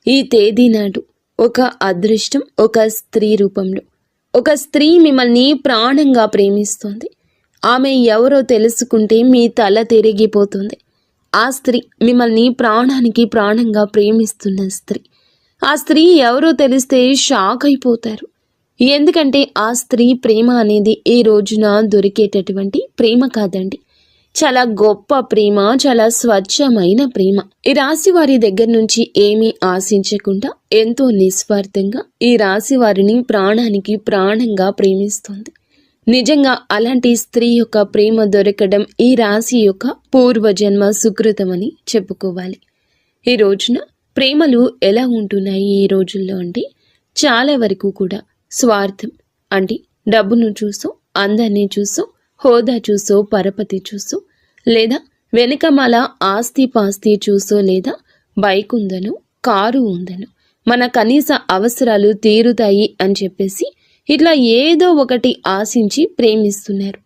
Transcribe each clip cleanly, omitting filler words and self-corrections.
ఈ తేదీ నాడు ఒక అదృష్టం ఒక స్త్రీ రూపంలో ఒక స్త్రీ మిమ్మల్ని ప్రాణంగా ప్రేమిస్తోంది. ఆమె ఎవరో తెలుసుకుంటే మీ తల తిరిగిపోతుంది. ఆ స్త్రీ మిమ్మల్ని ప్రాణానికి ప్రాణంగా ప్రేమిస్తున్న స్త్రీ. ఆ స్త్రీ ఎవరో తెలిస్తే షాక్ అయిపోతారు. ఎందుకంటే ఆ స్త్రీ ప్రేమ అనేది ఈ రోజున దొరికేటటువంటి ప్రేమ కాదండి. చాలా గొప్ప ప్రేమ, చాలా స్వచ్ఛమైన ప్రేమ. ఈ రాశి వారి దగ్గర నుంచి ఏమీ ఆశించకుండా ఎంతో నిస్వార్థంగా ఈ రాశి వారిని ప్రాణానికి ప్రాణంగా ప్రేమిస్తుంది. నిజంగా అలాంటి స్త్రీ యొక్క ప్రేమ దొరకడం ఈ రాశి యొక్క పూర్వజన్మ సుకృతమని చెప్పుకోవాలి. ఈ రోజున ప్రేమలు ఎలా ఉంటున్నాయి ఈ రోజుల్లో అంటే చాలా వరకు కూడా స్వార్థం అంటే డబ్బును చూసో, అందాన్ని చూసో, హోదా చూసో, పరపతి చూసో, లేదా వెనుకమాల ఆస్తి పాస్తి చూసో, లేదా బైక్ ఉందను, కారు ఉందను, మన కనీస అవసరాలు తీరుతాయి అని చెప్పేసి ఇట్లా ఏదో ఒకటి ఆశించి ప్రేమిస్తున్నారు.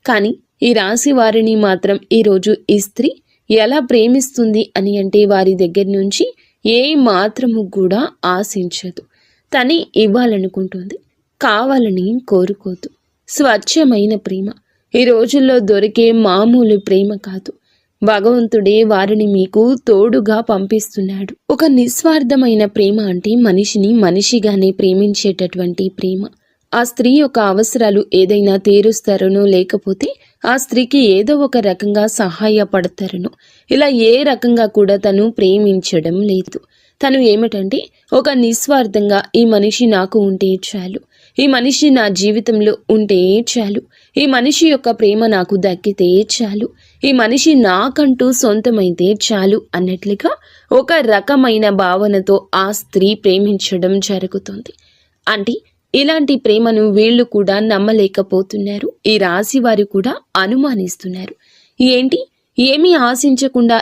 కానీ ఈ రాశి వారిని మాత్రం ఈరోజు ఈ స్త్రీ ఎలా ప్రేమిస్తుంది అని అంటే వారి దగ్గర నుంచి ఏ మాత్రము కూడా ఆశించదు. తనే ఇవ్వాలనుకుంటుంది, కావాలని కోరుకోదు. స్వచ్ఛమైన ప్రేమ ఈ రోజుల్లో దొరికే మామూలు ప్రేమ కాదు. భగవంతుడే వారిని మీకు తోడుగా పంపిస్తున్నాడు. ఒక నిస్వార్థమైన ప్రేమ అంటే మనిషిని మనిషిగానే ప్రేమించేటటువంటి ప్రేమ. ఆ స్త్రీ యొక్క అవసరాలు ఏదైనా తీరుస్తారనో, లేకపోతే ఆ స్త్రీకి ఏదో ఒక రకంగా సహాయపడతారనో, ఇలా ఏ రకంగా కూడా తను ప్రేమించడం లేదు. తను ఏమిటంటే ఒక నిస్వార్థంగా ఈ మనిషి నాకు ఉంటే చాలు, ఈ మనిషి నా జీవితంలో ఉంటే చాలు, ఈ మనిషి యొక్క ప్రేమ నాకు దక్కితే చాలు, ఈ మనిషి నాకంటూ సొంతమైతే చాలు అన్నట్లుగా ఒక రకమైన భావనతో ఆ స్త్రీ ప్రేమించడం జరుగుతుంది. అంటే ఇలాంటి ప్రేమను వీళ్ళు కూడా నమ్మలేకపోతున్నారు. ఈ రాశి వారు కూడా అనుమానిస్తున్నారు. ఏంటి, ఏమీ ఆశించకుండా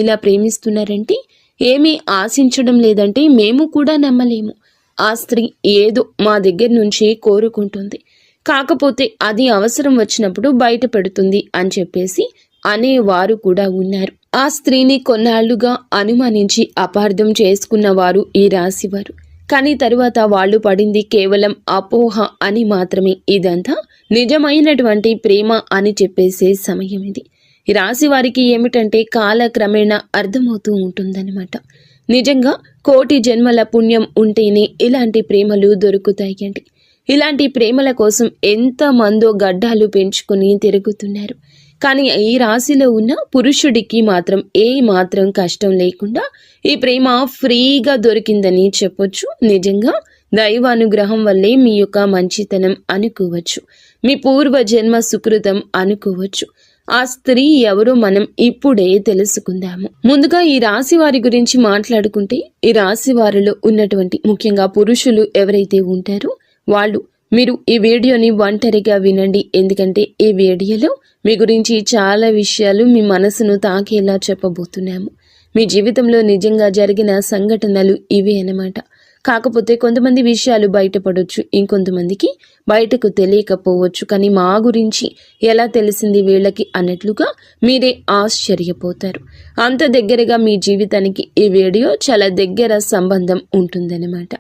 ఇలా ప్రేమిస్తున్నారంటే, ఏమీ ఆశించడం లేదంటే మేము కూడా నమ్మలేము. ఆ స్త్రీ ఏదో మా దగ్గర నుంచి కోరుకుంటుంది, కాకపోతే అది అవసరం వచ్చినప్పుడు బయట పెడుతుంది అని చెప్పేసి అనేవారు కూడా ఉన్నారు. ఆ స్త్రీని కొన్నాళ్లుగా అనుమానించి అపార్థం చేసుకున్నవారు ఈ రాశివారు. కానీ తరువాత వాళ్ళు పడింది కేవలం అపోహ అని మాత్రమే. ఇదంతా నిజమైనటువంటి ప్రేమ అని చెప్పేసే సమయం ఇది. ఈ రాశి వారికి ఏమిటంటే కాలక్రమేణా అర్థమవుతూ ఉంటుందన్నమాట. నిజంగా కోటి జన్మల పుణ్యం ఉంటేనే ఇలాంటి ప్రేమలు దొరుకుతాయండి. ఇలాంటి ప్రేమల కోసం ఎంతమందో గడ్డాలు పెంచుకుని తిరుగుతున్నారు. కానీ ఈ రాశిలో ఉన్న పురుషుడికి మాత్రం ఏ మాత్రం కష్టం లేకుండా ఈ ప్రేమ ఫ్రీగా దొరికిందని చెప్పొచ్చు. నిజంగా దైవానుగ్రహం వల్లే మీ యొక్క మంచితనం అనుకోవచ్చు, మీ పూర్వజన్మ సుకృతం అనుకోవచ్చు. ఆ స్త్రీ ఎవరో మనం ఇప్పుడే తెలుసుకుందాము. ముందుగా ఈ రాశి వారి గురించి మాట్లాడుకుంటే, ఈ రాశి వారిలో ఉన్నటువంటి ముఖ్యంగా పురుషులు ఎవరైతే ఉంటారో మీరు ఈ వీడియోని ఒంటరిగా వినండి. ఎందుకంటే ఈ వీడియోలో మీ గురించి చాలా విషయాలు మీ మనసును తాకేలా చెప్పబోతున్నాము. మీ జీవితంలో నిజంగా జరిగిన సంఘటనలు ఇవే అన్నమాట. కాకపోతే కొంతమంది విషయాలు బయటపడవచ్చు, ఇంకొంతమందికి బయటకు తెలియకపోవచ్చు. కానీ మా గురించి ఎలా తెలిసింది వీళ్ళకి అన్నట్లుగా మీరే ఆశ్చర్యపోతారు. అంత దగ్గరగా మీ జీవితానికి ఈ వీడియో చాలా దగ్గర సంబంధం ఉంటుందన్నమాట.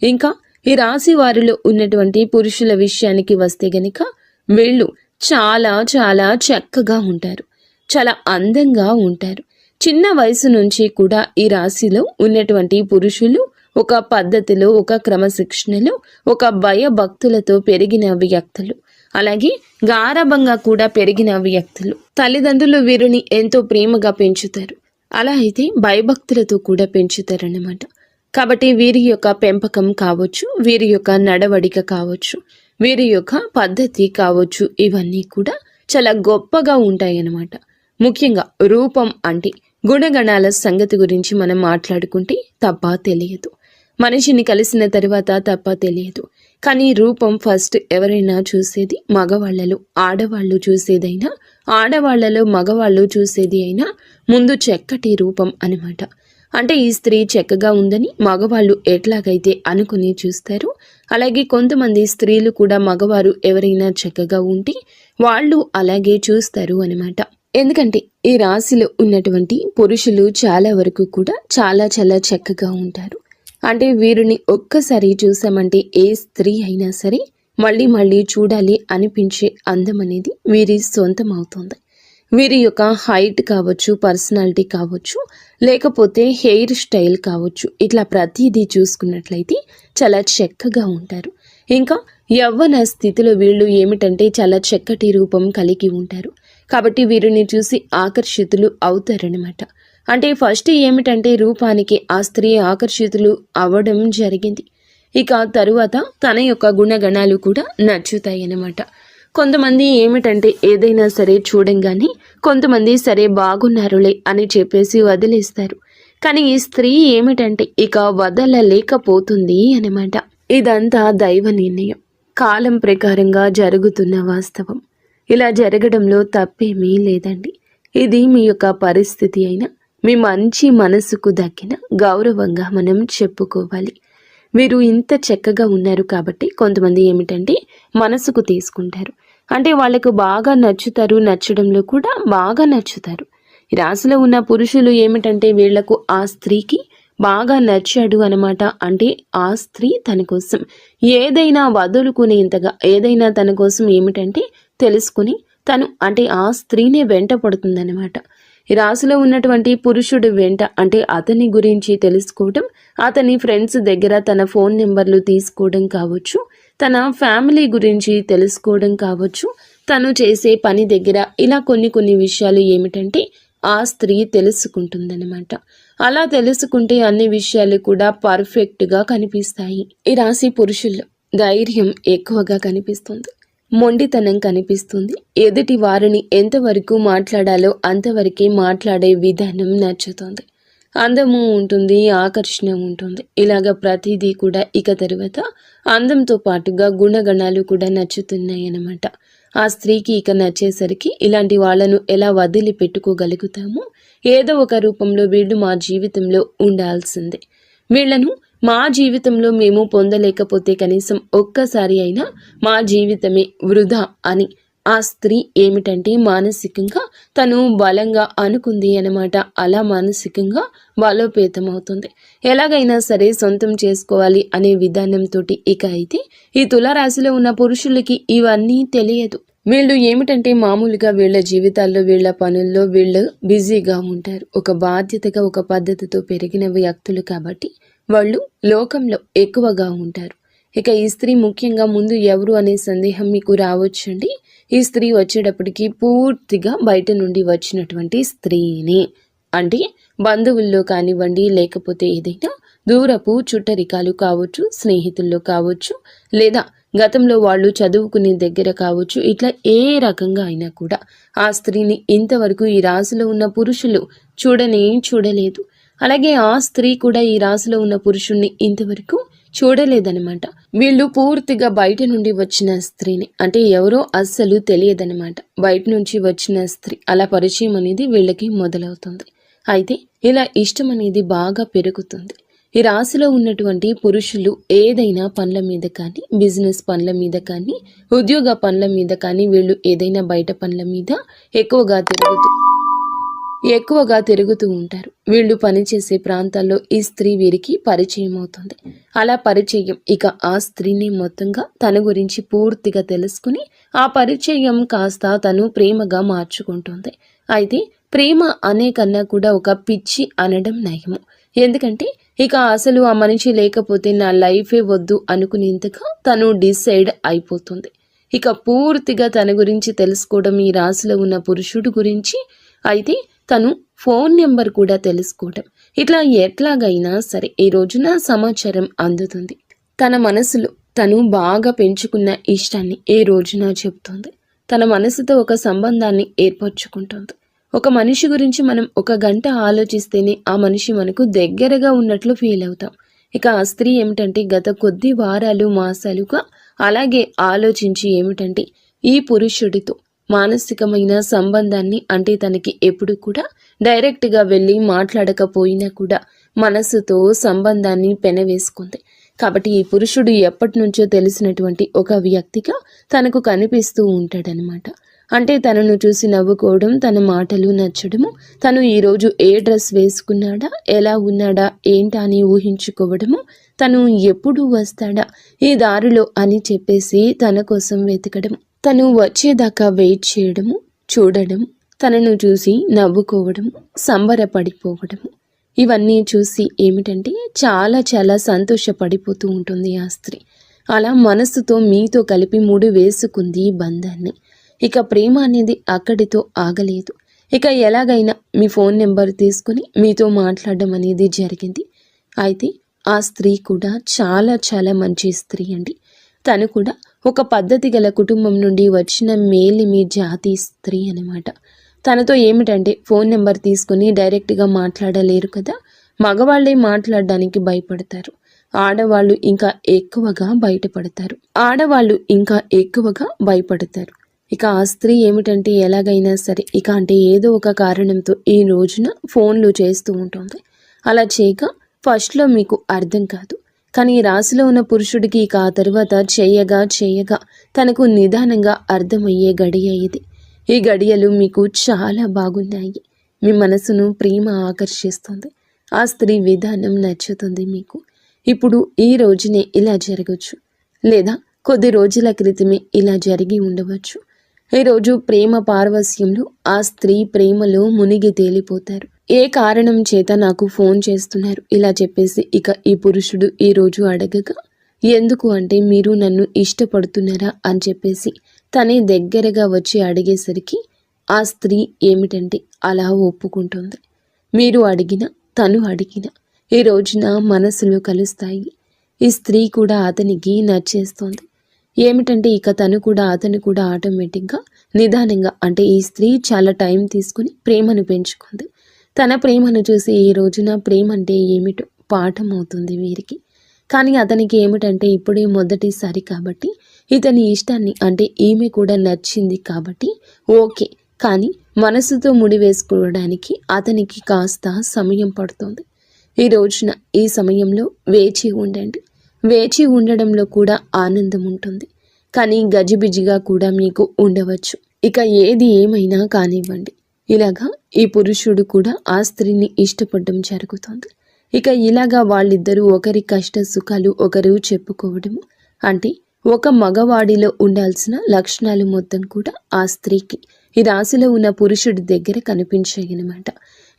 ఇంకా ఈ రాశి వారిలో ఉన్నటువంటి పురుషుల విషయానికి వస్తే గనుక వీళ్ళు చాలా చాలా చక్కగా ఉంటారు, చాలా అందంగా ఉంటారు. చిన్న వయసు నుంచి కూడా ఈ రాశిలో ఉన్నటువంటి పురుషులు ఒక పద్ధతిలో, ఒక క్రమశిక్షణలో, ఒక భయభక్తులతో పెరిగిన వ్యక్తులు, అలాగే గారాబంగా కూడా పెరిగిన వ్యక్తులు. తల్లిదండ్రులు వీరిని ఎంతో ప్రేమగా పెంచుతారు, అలా అయితే భయభక్తులతో కూడా పెంచుతారన్నమాట. కాబట్టి వీరి యొక్క పెంపకం కావచ్చు, వీరి యొక్క నడవడిక కావచ్చు, వీరి యొక్క పద్ధతి కావచ్చు, ఇవన్నీ కూడా చాలా గొప్పగా ఉంటాయన్నమాట. ముఖ్యంగా రూపం అంటే గుణగణాల సంగతి గురించి మనం మాట్లాడుకుంటే తప్ప తెలియదు. మనిషిని కలిసిన తర్వాత తప్ప తెలియదు. కానీ రూపం ఫస్ట్ ఎవరైనా చూసేది మగవాళ్లలో. ఆడవాళ్ళు చూసేదైనా, ఆడవాళ్లలో మగవాళ్ళు చూసేది అయినా ముందు చక్కటి రూపం అన్నమాట. అంటే ఈ స్త్రీ చక్కగా ఉందని మగవాళ్ళు ఎట్లాగైతే అనుకుని చూస్తారు, అలాగే కొంతమంది స్త్రీలు కూడా మగవారు ఎవరైనా చక్కగా ఉంటే వాళ్ళు అలాగే చూస్తారు అన్నమాట. ఎందుకంటే ఈ రాశిలో ఉన్నటువంటి పురుషులు చాలా వరకు కూడా చాలా చాలా చక్కగా ఉంటారు. అంటే వీరిని ఒక్కసారి చూసామంటే ఏ స్త్రీ అయినా సరే మళ్ళీ మళ్ళీ చూడాలి అనిపించే అందం అనేది వీరి సొంతం అవుతుంది. వీరి యొక్క హైట్ కావచ్చు, పర్సనాలిటీ కావచ్చు, లేకపోతే హెయిర్ స్టైల్ కావచ్చు, ఇట్లా ప్రతిదీ చూసుకున్నట్లయితే చాలా చక్కగా ఉంటారు. ఇంకా యవ్వన స్థితిలో వీళ్ళు ఏమిటంటే చాలా చక్కటి రూపం కలిగి ఉంటారు. కాబట్టి వీరిని చూసి ఆకర్షితులు అవుతారనమాట. అంటే ఫస్ట్ ఏమిటంటే రూపానికి ఆ స్త్రీ ఆకర్షితులు అవ్వడం జరిగింది. ఇక తరువాత తన యొక్క గుణగణాలు కూడా నచ్చుతాయి అన్నమాట. కొంతమంది ఏమిటంటే ఏదైనా సరే చూడంగానే కొంతమంది సరే బాగున్నారులే అని చెప్పేసి వదిలేస్తారు. కానీ ఈ స్త్రీ ఏమిటంటే ఇక వదలలేకపోతుంది అన్నమాట. ఇదంతా దైవ నిర్ణయం, కాలం ప్రకారంగా జరుగుతున్న వాస్తవం. ఇలా జరగడంలో తప్పేమీ లేదండి. ఇది మీ యొక్క పరిస్థితి అయినా మీ మంచి మనసుకు దక్కిన గౌరవంగా మనం చెప్పుకోవాలి. వీరు ఇంత చక్కగా ఉన్నారు కాబట్టి కొంతమంది ఏమిటంటే మనసుకు తీసుకుంటారు. అంటే వాళ్ళకు బాగా నచ్చుతారు, నచ్చడంలో కూడా బాగా నచ్చుతారు. ఈ రాశిలో ఉన్న పురుషులు ఏమిటంటే వీళ్లకు ఆ స్త్రీకి బాగా నచ్చాడు అనమాట. అంటే ఆ స్త్రీ తన కోసం ఏదైనా వదులుకునేంతగా, ఏదైనా తన కోసం ఏమిటంటే తెలుసుకుని తను అంటే ఆ స్త్రీనే వెంట పడుతుందన్నమాట. ఈ రాశిలో ఉన్నటువంటి పురుషుడు వెంట అంటే అతని గురించి తెలుసుకోవడం, అతని ఫ్రెండ్స్ దగ్గర తన ఫోన్ నెంబర్లు తీసుకోవడం కావచ్చు, తన ఫ్యామిలీ గురించి తెలుసుకోవడం కావచ్చు, తను చేసే పని దగ్గర ఇలా కొన్ని విషయాలు ఏమిటంటే ఆ స్త్రీ తెలుసుకుంటుందన్నమాట. అలా తెలుసుకుంటే అన్ని విషయాలు కూడా పర్ఫెక్ట్గా కనిపిస్తాయి. ఈ రాశి పురుషుల్లో ధైర్యం ఎక్కువగా కనిపిస్తుంది, మొండితనం కనిపిస్తుంది. ఎదుటి వారిని ఎంతవరకు మాట్లాడాలో అంతవరకే మాట్లాడే విధానం నచ్చుతుంది. అందము ఉంటుంది, ఆకర్షణ ఉంటుంది. ఇలాగ ప్రతిదీ కూడా ఇక తరువాత అందంతో పాటుగా గుణగణాలు కూడా నచ్చుతున్నాయి అన్నమాట. ఆ స్త్రీకి ఇక నచ్చేసరికి ఇలాంటి వాళ్ళను ఎలా వదిలి పెట్టుకోగలుగుతామో, ఏదో ఒక రూపంలో వీళ్ళు మా జీవితంలో ఉండాల్సిందే. వీళ్లను మా జీవితంలో మేము పొందలేకపోతే కనీసం ఒక్కసారి అయినా మా జీవితమే వృధా అని ఆ స్త్రీ ఏమిటంటే మానసికంగా తను బలంగా అనుకుంది అన్నమాట. అలా మానసికంగా బలోపేతమవుతుంది. ఎలాగైనా సరే సొంతం చేసుకోవాలి అనే విధానంతో ఇక అయితే ఈ తులారాశిలో ఉన్న పురుషులకి ఇవన్నీ తెలియదు. వీళ్ళు ఏమిటంటే మామూలుగా వీళ్ళ జీవితాల్లో, వీళ్ళ పనుల్లో వీళ్ళు బిజీగా ఉంటారు. ఒక బాధ్యతగా, ఒక పద్ధతితో పెరిగిన వ్యక్తులు కాబట్టి వాళ్ళు లోకంలో ఎక్కువగా ఉంటారు. ఇక ఈ స్త్రీ ముఖ్యంగా ముందు ఎవరు అనే సందేహం మీకు రావచ్చండి. ఈ స్త్రీ వచ్చేటప్పటికి పూర్తిగా బయట నుండి వచ్చినటువంటి స్త్రీని, అంటే బంధువుల్లో కానివ్వండి, లేకపోతే ఏదైనా దూరపు చుట్టరికాలు కావచ్చు, స్నేహితుల్లో కావచ్చు, లేదా గతంలో వాళ్ళు చదువుకునే దగ్గర కావచ్చు, ఇట్లా ఏ రకంగా అయినా కూడా ఆ స్త్రీని ఇంతవరకు ఈ రాశిలో ఉన్న పురుషులు చూడలేదు. అలాగే ఆ స్త్రీ కూడా ఈ రాశిలో ఉన్న పురుషుణ్ణి ఇంతవరకు చూడలేదనమాట. వీళ్ళు పూర్తిగా బయట నుండి వచ్చిన స్త్రీని, అంటే ఎవరో అస్సలు తెలియదనమాట. బయట నుంచి వచ్చిన స్త్రీ అలా పరిచయం అనేది వీళ్ళకి మొదలవుతుంది. అయితే ఇలా ఇష్టం అనేది బాగా పెరుగుతుంది. ఈ రాశిలో ఉన్నటువంటి పురుషులు ఏదైనా పనుల మీద కానీ, బిజినెస్ పనుల మీద కానీ, ఉద్యోగ పనుల మీద కానీ, వీళ్ళు ఏదైనా బయట పనుల మీద ఎక్కువగా తిరుగుతూ ఉంటారు. వీళ్ళు పనిచేసే ప్రాంతాల్లో ఈ స్త్రీ వీరికి పరిచయం అవుతుంది. అలా పరిచయం ఇక ఆ స్త్రీని మొత్తంగా తన గురించి పూర్తిగా తెలుసుకుని ఆ పరిచయం కాస్త తను ప్రేమగా మార్చుకుంటుంది. అయితే ప్రేమ అనే కన్నా కూడా ఒక పిచ్చి అనడం నయము. ఎందుకంటే ఇక అసలు ఆ మనిషి లేకపోతే నా లైఫే వద్దు అనుకునేంతగా తను డిసైడ్ అయిపోతుంది. ఇక పూర్తిగా తన గురించి తెలుసుకోవడం ఈ రాశిలో ఉన్న పురుషుడు గురించి, అయితే తను ఫోన్ నెంబర్ కూడా తెలుసుకోవడం, ఇట్లా ఎట్లాగైనా సరే ఈ రోజున సమాచారం అందుతుంది. తన మనసులో తను బాగా పెంచుకున్న ఇష్టాన్ని ఏ రోజున చెప్తుంది. తన మనసుతో ఒక సంబంధాన్ని ఏర్పరచుకుంటుంది. ఒక మనిషి గురించి మనం 1 గంట ఆలోచిస్తేనే ఆ మనిషి మనకు దగ్గరగా ఉన్నట్లు ఫీల్ అవుతాం. ఇక ఆ స్త్రీ ఏమిటంటే గత కొద్ది వారాలు, మాసాలుగా అలాగే ఆలోచించి ఏమిటంటే ఈ పురుషుడితో మానసికమైన సంబంధాన్ని, అంటే తనకి ఎప్పుడు కూడా డైరెక్ట్గా వెళ్ళి మాట్లాడకపోయినా కూడా మనసుతో సంబంధాన్ని పెనవేసుకుంది. కాబట్టి ఈ పురుషుడు ఎప్పటి నుంచో తెలిసినటువంటి ఒక వ్యక్తిగా తనకు కనిపిస్తూ ఉంటాడనమాట. అంటే తనను చూసి నవ్వుకోవడం, తన మాటలు నచ్చడము, తను ఈరోజు ఏ డ్రెస్ వేసుకున్నాడా, ఎలా ఉన్నాడా ఏంటా అని ఊహించుకోవడము, తను ఎప్పుడు వస్తాడా ఈ దారిలో అని చెప్పేసి తన కోసం వెతకడం, తను వచ్చేదాకా వెయిట్ చేయడము, చూడడం, తనను చూసి నవ్వుకోవడము, సంబరపడిపోవడము, ఇవన్నీ చూసి ఏమిటంటే చాలా చాలా సంతోషపడిపోతూ ఉంటుంది ఆ స్త్రీ. అలా మనసుతో మీతో కలిపి ముడి వేసుకుంది ఈ బంధాన్ని. ఇక ప్రేమ అనేది అక్కడితో ఆగలేదు. ఇక ఎలాగైనా మీ ఫోన్ నెంబర్ తీసుకుని మీతో మాట్లాడడం అనేది జరిగింది. అయితే ఆ స్త్రీ కూడా చాలా చాలా మంచి స్త్రీ అండి. తను కూడా ఒక పద్ధతి గల కుటుంబం నుండి వచ్చిన మేలిమి జాతి స్త్రీ అనమాట. తనతో ఏమిటంటే ఫోన్ నెంబర్ తీసుకుని డైరెక్ట్గా మాట్లాడలేరు కదా, మగవాళ్ళే మాట్లాడడానికి భయపడతారు, ఆడవాళ్ళు ఇంకా ఎక్కువగా భయపడతారు. ఇక ఆ స్త్రీ ఏమిటంటే ఎలాగైనా సరే అంటే ఏదో ఒక కారణంతో ఈ రోజున ఫోన్లు చేస్తూ ఉంటుంది. అలా చేయక ఫస్ట్లో మీకు అర్థం కాదు, కానీ ఈ రాశిలో ఉన్న పురుషుడికి ఇక ఆ తర్వాత చేయగా తనకు నిదానంగా అర్థమయ్యే గడియ ఇది. ఈ గడియలు మీకు చాలా బాగున్నాయి. మీ మనసును ప్రేమ ఆకర్షిస్తుంది. ఆ స్త్రీ విధానం నచ్చుతుంది మీకు. ఇప్పుడు ఈ రోజునే ఇలా జరగచ్చు, లేదా కొద్ది రోజుల క్రితమే ఇలా జరిగి ఉండవచ్చు. ఈరోజు ప్రేమ పారవస్యంలో ఆ స్త్రీ ప్రేమలో మునిగి తేలిపోతారు. ఏ కారణం చేత నాకు ఫోన్ చేస్తున్నారు ఇలా చెప్పేసి ఇక ఈ పురుషుడు ఈరోజు అడగగా, ఎందుకు అంటే మీరు నన్ను ఇష్టపడుతున్నారా అని చెప్పేసి తనే దగ్గరగా వచ్చి అడిగేసరికి ఆ స్త్రీ ఏమిటంటే అలా ఒప్పుకుంటుంది. మీరు అడిగిన, తను అడిగిన ఈ రోజున మనసులు కలుస్తాయి. ఈ స్త్రీ కూడా అతనికి నచ్చేస్తోంది. ఏమిటంటే ఇక అతను కూడా ఆటోమేటిక్గా నిదానంగా అంటే ఈ స్త్రీ చాలా టైం తీసుకుని ప్రేమను పెంచుకుంది. తన ప్రేమను చూసి ఈ రోజున ప్రేమ అంటే ఏమిటో పాఠం అవుతుంది వీరికి. కానీ అతనికి ఏమిటంటే ఇప్పుడే మొదటిసారి కాబట్టి ఇతని ఇష్టాన్ని అంటే ఈమె కూడా నచ్చింది కాబట్టి ఓకే, కానీ మనసుతో ముడివేసుకోవడానికి అతనికి కాస్త సమయం పడుతుంది. ఈ రోజున ఈ సమయంలో వేచి ఉండండి. వేచి ఉండడంలో కూడా ఆనందం ఉంటుంది, కానీ గజిబిజిగా కూడా మీకు ఉండవచ్చు. ఇక ఏది ఏమైనా కానివ్వండి, ఇలాగా ఈ పురుషుడు కూడా ఆ స్త్రీని ఇష్టపడడం జరుగుతుంది. ఇక ఇలాగా వాళ్ళిద్దరూ ఒకరి కష్ట సుఖాలు ఒకరు చెప్పుకోవడము, అంటే ఒక మగవాడిలో ఉండాల్సిన లక్షణాలు మొత్తం కూడా ఆ స్త్రీకి ఈ రాశిలో ఉన్న పురుషుడి దగ్గర కనిపించాయన్నమాట.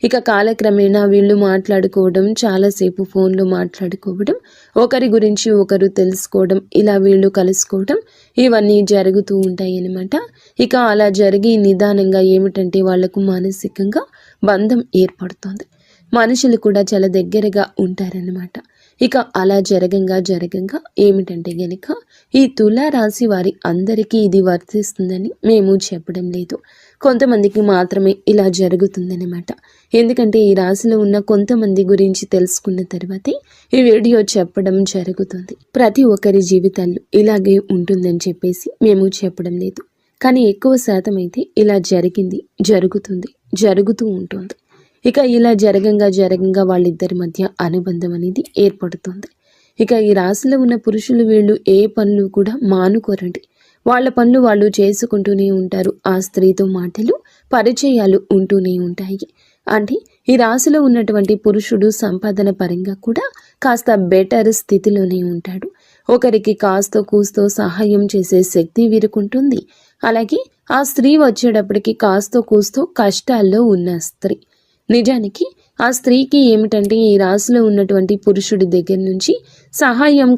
ఇక కాలక్రమేణా వీళ్ళు మాట్లాడుకోవడం, చాలాసేపు ఫోన్లో మాట్లాడుకోవడం, ఒకరి గురించి ఒకరు తెలుసుకోవడం, ఇలా వీళ్ళు కలుసుకోవడం, ఇవన్నీ జరుగుతూ ఉంటాయి అన్నమాట. ఇక అలా జరిగి నిదానంగా ఏమిటంటే వాళ్లకు మానసికంగా బంధం ఏర్పడుతుంది. మనుషులు కూడా చాలా దగ్గరగా ఉంటారన్నమాట. ఇక అలా జరగంగా ఏమిటంటే గనక ఈ తులారాశి వారి అందరికీ ఇది వర్తిస్తుందని మేము చెప్పడం లేదు, కొంతమందికి మాత్రమే ఇలా జరుగుతుందన్నమాట. ఎందుకంటే ఈ రాశిలో ఉన్న కొంతమంది గురించి తెలుసుకున్న తర్వాతే ఈ వీడియో చెప్పడం జరుగుతుంది. ప్రతి ఒక్కరి జీవితాల్లో ఇలాగే ఉంటుందని చెప్పేసి మేము చెప్పడం లేదు, కానీ ఎక్కువ శాతం అయితే ఇలా జరుగుతూ ఉంటుంది. ఇక ఇలా జరగంగా వాళ్ళిద్దరి మధ్య అనుబంధం అనేది ఏర్పడుతుంది. ఇక ఈ రాశిలో ఉన్న పురుషులు వీళ్ళు ఏ పనులు కూడా మానుకోరండి. వాళ్ళ పనులు వాళ్ళు చేసుకుంటూనే ఉంటారు. ఆ స్త్రీతో మాటలు, పరిచయాలు ఉంటూనే ఉంటాయి. అంటే ఈ రాశిలో ఉన్నటువంటి పురుషుడు సంపాదన పరంగా కూడా కాస్త బెటర్ స్థితిలోనే ఉంటాడు. ఒకరికి కాస్తో కూస్తో సహాయం చేసే శక్తి వీరుకుంటుంది. అలాగే ఆ స్త్రీ వచ్చేటప్పటికి కాస్తో కూస్తో కష్టాల్లో ఉన్న స్త్రీ. నిజానికి ఆ స్త్రీకి ఏమిటంటే ఈ రాశిలో ఉన్నటువంటి పురుషుడి దగ్గర నుంచి సహాయం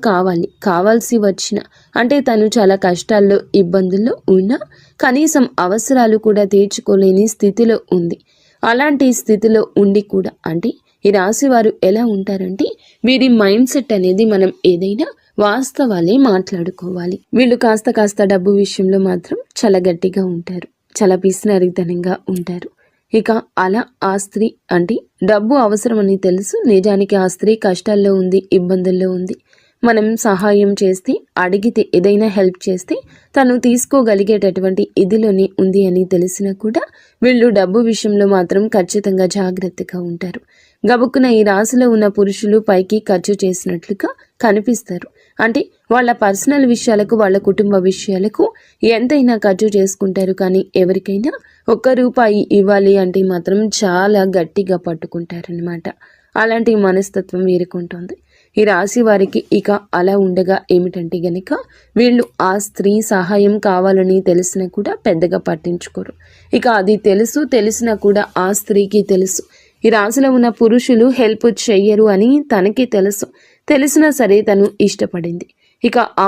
కావాల్సి వచ్చిన, అంటే తను చాలా కష్టాల్లో ఇబ్బందుల్లో ఉన్నా కనీసం అవసరాలు కూడా తీర్చుకోలేని స్థితిలో ఉంది. అలాంటి స్థితిలో ఉండి కూడా అంటే ఈ రాశి వారు ఎలా ఉంటారంటే వీరి మైండ్ సెట్ అనేది మనం ఏదైనా వాస్తవాలే మాట్లాడుకోవాలి. వీళ్ళు కాస్త డబ్బు విషయంలో మాత్రం చాలా గట్టిగా ఉంటారు, చాలా పిసినారితనంగా ఉంటారు. ఇక అలా ఆ స్త్రీ అంటే డబ్బు అవసరమని తెలుసు, నిజానికి ఆ స్త్రీ కష్టాల్లో ఉంది, ఇబ్బందుల్లో ఉంది. మనం సహాయం చేస్తే, అడిగితే, ఏదైనా హెల్ప్ చేస్తే తను తీసుకోగలిగేటటువంటి ఇదిలోనే ఉంది అని తెలిసినా కూడా వీళ్ళు డబ్బు విషయంలో మాత్రం ఖచ్చితంగా జాగ్రత్తగా ఉంటారు. గబుక్కున ఈ రాశిలో ఉన్న పురుషులు పైకి ఖర్చు చేసినట్లుగా కనిపిస్తారు, అంటే వాళ్ళ పర్సనల్ విషయాలకు, వాళ్ళ కుటుంబ విషయాలకు ఎంతైనా ఖర్చు చేసుకుంటారు. కానీ ఎవరికైనా ₹1 ఇవ్వాలి అంటే మాత్రం చాలా గట్టిగా పట్టుకుంటారనమాట. అలాంటి మనస్తత్వం వీరుకుంటుంది. ఈ రాశి వారికి ఇక అలా ఉండగా ఏమిటంటే గనక వీళ్ళు ఆ స్త్రీ సహాయం కావాలని తెలిసినా కూడా పెద్దగా పట్టించుకోరు. ఇక అది తెలిసినా కూడా ఆ స్త్రీకి తెలుసు ఈ రాశిలో ఉన్న పురుషులు హెల్ప్ చెయ్యరు అని తనకి తెలిసినా సరే తను ఇష్టపడింది ఇక ఆ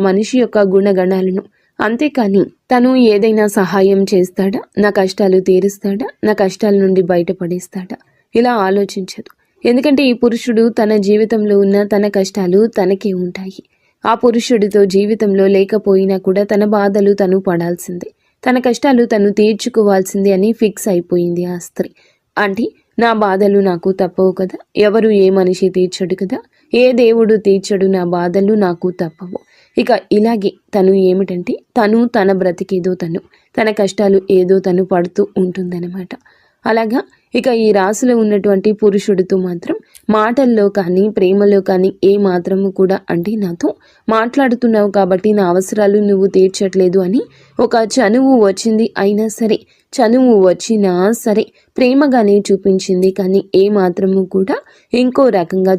మనిషి యొక్క గుణగణాలను. అంతేకాని తను ఏదైనా సహాయం చేస్తాడా, నా కష్టాలు తీరుస్తాడా, నా కష్టాల నుండి బయటపడేస్తాడా ఇలా ఆలోచించదు. ఎందుకంటే ఈ పురుషుడు తన జీవితంలో ఉన్న తన కష్టాలు తనకే ఉంటాయి. ఆ పురుషుడితో జీవితంలో లేకపోయినా కూడా తన బాధలు తను పడాల్సిందే, తన కష్టాలు తను తీర్చుకోవాల్సిందే అని ఫిక్స్ అయిపోయింది ఆ స్త్రీ. అంటే నా బాధలు నాకు తప్పవు కదా, ఎవరు ఏ మనిషి తీర్చడు కదా, ఏ దేవుడు తీర్చడు నా బాధలు నాకు తప్పవు. ఇక ఇలాగే తను ఏమిటంటే తన బ్రతికేదో తన కష్టాలు ఏదో తను పడుతూ ఉంటుందన్నమాట. అలాగా ఇక ఈ రాశిలో ఉన్నటువంటి పురుషుడితో మాత్రం మాటల్లో కానీ ప్రేమలో కానీ ఏ మాత్రము కూడా అంటే నాతో మాట్లాడుతున్నావు కాబట్టి నా అవసరాలు నువ్వు తీర్చట్లేదు అని ఒక చనువు వచ్చింది. అయినా సరే చనువు వచ్చినా సరే ప్రేమగానే చూపించింది, కానీ ఏ మాత్రము కూడా ఇంకో రకంగా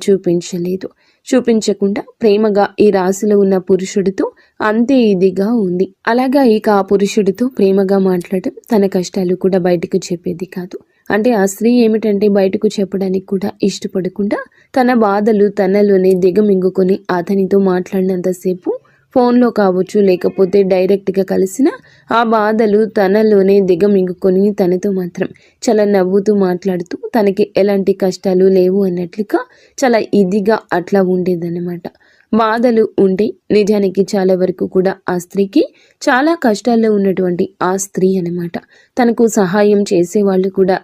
చూపించకుండా ప్రేమగా ఈ రాశిలో ఉన్న పురుషుడితో అంతే ఇదిగా ఉంది. అలాగా ఇక ఆ పురుషుడితో ప్రేమగా మాట్లాడటం, తన కష్టాలు కూడా బయటకు చెప్పేది కాదు. అంటే ఆ స్త్రీ ఏమిటంటే బయటకు చెప్పడానికి కూడా ఇష్టపడకుండా తన బాధలు తనలోనే దిగమింగుకొని అతనితో మాట్లాడినంతసేపు ఫోన్లో కావచ్చు, లేకపోతే డైరెక్ట్గా కలిసిన ఆ బాధలు తనలోనే దిగమింగుకొని తనతో మాత్రం చాలా నవ్వుతూ మాట్లాడుతూ తనకి ఎలాంటి కష్టాలు లేవు అన్నట్లుగా చాలా ఇదిగా అట్లా ఉండేదన్నమాట. బాధలు ఉంటే నిజానికి చాలా వరకు కూడా ఆ స్త్రీకి చాలా కష్టాల్లో ఉన్నటువంటి ఆ స్త్రీ అన్నమాట. తనకు సహాయం చేసేవాళ్ళు కూడా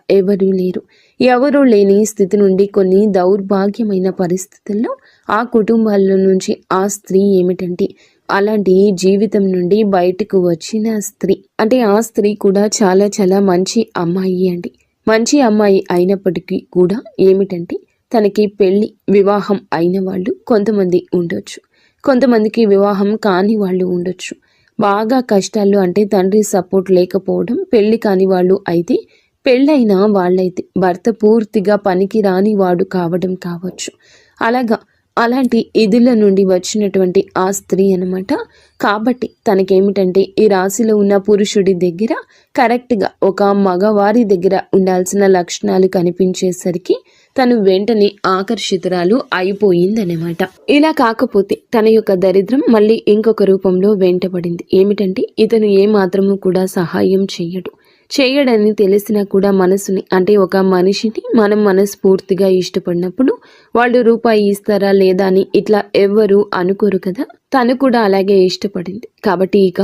ఎవరూ లేని స్థితి నుండి కొన్ని దౌర్భాగ్యమైన పరిస్థితుల్లో ఆ కుటుంబాల్లో నుంచి ఆ స్త్రీ ఏమిటంటే అలాంటి జీవితం నుండి బయటకు వచ్చిన స్త్రీ. అంటే ఆ స్త్రీ కూడా చాలా చాలా మంచి అమ్మాయి అండి. మంచి అమ్మాయి అయినప్పటికీ కూడా ఏమిటంటే తనకి వివాహం అయిన వాళ్ళు కొంతమంది ఉండొచ్చు, కొంతమందికి వివాహం కాని వాళ్ళు ఉండొచ్చు. బాగా కష్టాలు అంటే తండ్రి సపోర్ట్ లేకపోవడం, పెళ్లి కాని వాళ్ళు అయితే, పెళ్ళైన వాళ్ళైతే భర్త పూర్తిగా పనికి రాని వాడు కావడం కావచ్చు. అలాంటి ఇదిల నుండి వచ్చినటువంటి ఆ స్త్రీ అన్నమాట. కాబట్టి తనకేమిటంటే ఈ రాశిలో ఉన్న పురుషుడి దగ్గర కరెక్ట్గా ఒక మగవారి దగ్గర ఉండాల్సిన లక్షణాలు కనిపించేసరికి తను వెంటనే ఆకర్షితురాలు అయిపోయిందనమాట. ఇలా కాకపోతే తన యొక్క దరిద్రం మళ్ళీ ఇంకొక రూపంలో వెంటబడింది. ఏమిటంటే ఇతను ఏ మాత్రము కూడా సహాయం చేయడని తెలిసినా కూడా మనసుని అంటే ఒక మనిషిని మనం మనస్ఫూర్తిగా ఇష్టపడినప్పుడు వాళ్ళు రూపాయి ఇస్తారా లేదా అని ఇట్లా ఎవ్వరూ అనుకోరు కదా. తను కూడా అలాగే ఇష్టపడింది కాబట్టి ఇక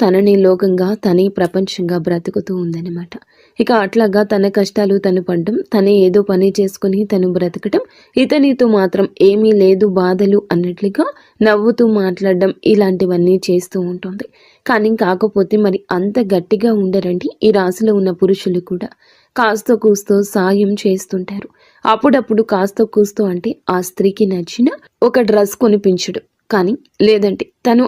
తనని లోకంగా తనే ప్రపంచంగా బ్రతుకుతూ ఉందన్నమాట. ఇక అట్లాగా తన కష్టాలు తను పడడం, తనే ఏదో పని చేసుకుని తను బ్రతకటం, ఇతనితో మాత్రం ఏమీ లేదు బాధలు అన్నట్లుగా నవ్వుతూ మాట్లాడడం, ఇలాంటివన్నీ చేస్తూ ఉంటుంది. కానీ కాకపోతే మరి అంత గట్టిగా ఉండరండి ఈ రాశిలో ఉన్న పురుషులు కూడా. కాస్తో కూస్తో సాయం చేస్తుంటారు. అప్పుడప్పుడు కాస్తో కూస్తో అంటే ఆ స్త్రీకి నచ్చిన ఒక డ్రెస్ కొనిపించడు, కానీ లేదంటే తను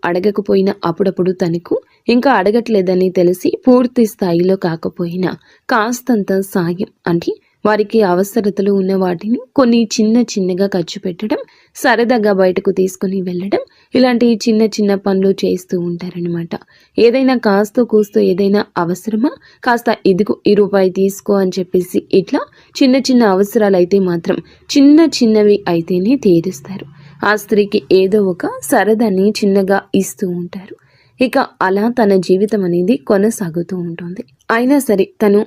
అడగకపోయినా అప్పుడప్పుడు తనకు ఇంకా అడగట్లేదని తెలిసి పూర్తి స్థాయిలో కాకపోయినా కాస్తంత సాయం అంటే వారికి అవసరతలు ఉన్న వాటిని కొన్ని చిన్నగా ఖర్చు పెట్టడం, సరదాగా బయటకు తీసుకుని వెళ్ళడం, ఇలాంటి చిన్న పనులు చేస్తూ ఉంటారనమాట. ఏదైనా కాస్తో కూస్తో ఏదైనా అవసరమా, కాస్త ఇదిగో ₹1 తీసుకో అని చెప్పేసి ఇట్లా చిన్న అవసరాలు అయితే మాత్రం చిన్నవి అయితేనే తీరుస్తారు. ఆ స్త్రీకి ఏదో ఒక సరదాని చిన్నగా ఇస్తూ ఉంటారు. ఇక అలా తన జీవితం అనేది కొనసాగుతూ ఉంటుంది. అయినా సరే తను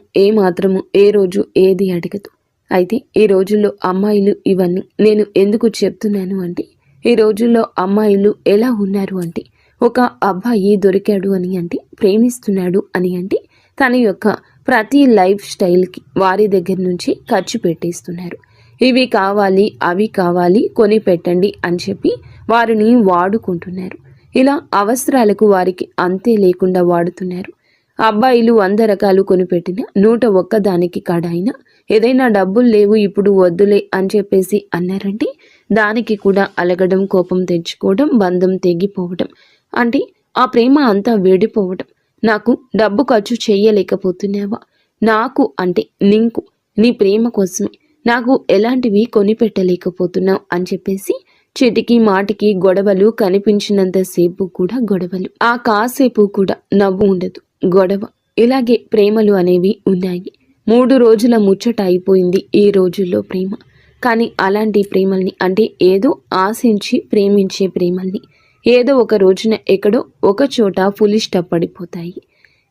ఏ రోజు ఏది అడగదు. అయితే ఈ రోజుల్లో అమ్మాయిలు ఇవన్నీ నేను ఎందుకు చెప్తున్నాను అంటే, ఈ రోజుల్లో అమ్మాయిలు ఎలా ఉన్నారు అంటే, ఒక అబ్బాయి దొరికాడు అని అంటే, ప్రేమిస్తున్నాడు అని అంటే తన యొక్క ప్రతి లైఫ్ స్టైల్కి వారి దగ్గర నుంచి ఖర్చు పెట్టేస్తున్నారు. ఇవి కావాలి అవి కావాలి కొని పెట్టండి అని చెప్పి వారిని వాడుకుంటున్నారు. ఇలా అవసరాలకు వారికి అంతే లేకుండా వాడుతున్నారు. అబ్బాయిలు 100 రకాలు కొనిపెట్టిన 101 దానికి కాడైనా ఏదైనా డబ్బులు లేవు ఇప్పుడు వద్దులే అని చెప్పేసి అన్నారంటే దానికి కూడా అలగడం, కోపం తెచ్చుకోవడం, బంధం తెగిపోవడం, అంటే ఆ ప్రేమ అంతా వేడిపోవడం. నాకు డబ్బు ఖర్చు చెయ్యలేకపోతున్నావా, నాకు అంటే నీకు నీ ప్రేమ కోసమే నాకు ఎలాంటివి కొనిపెట్టలేకపోతున్నావు అని చెప్పేసి చిటికి మాటికి గొడవలు, కనిపించినంతసేపు కూడా గొడవలు, ఆ కాసేపు కూడా నవ్వు ఉండదు, గొడవ. ఇలాగే ప్రేమలు అనేవి ఉన్నాయి. 3 రోజుల ముచ్చట అయిపోయింది ఈ రోజుల్లో ప్రేమ. కానీ అలాంటి ప్రేమల్ని, అంటే ఏదో ఆశించి ప్రేమించే ప్రేమల్ని ఏదో ఒక రోజున ఎక్కడో ఒక చోట పడిపోతాయి.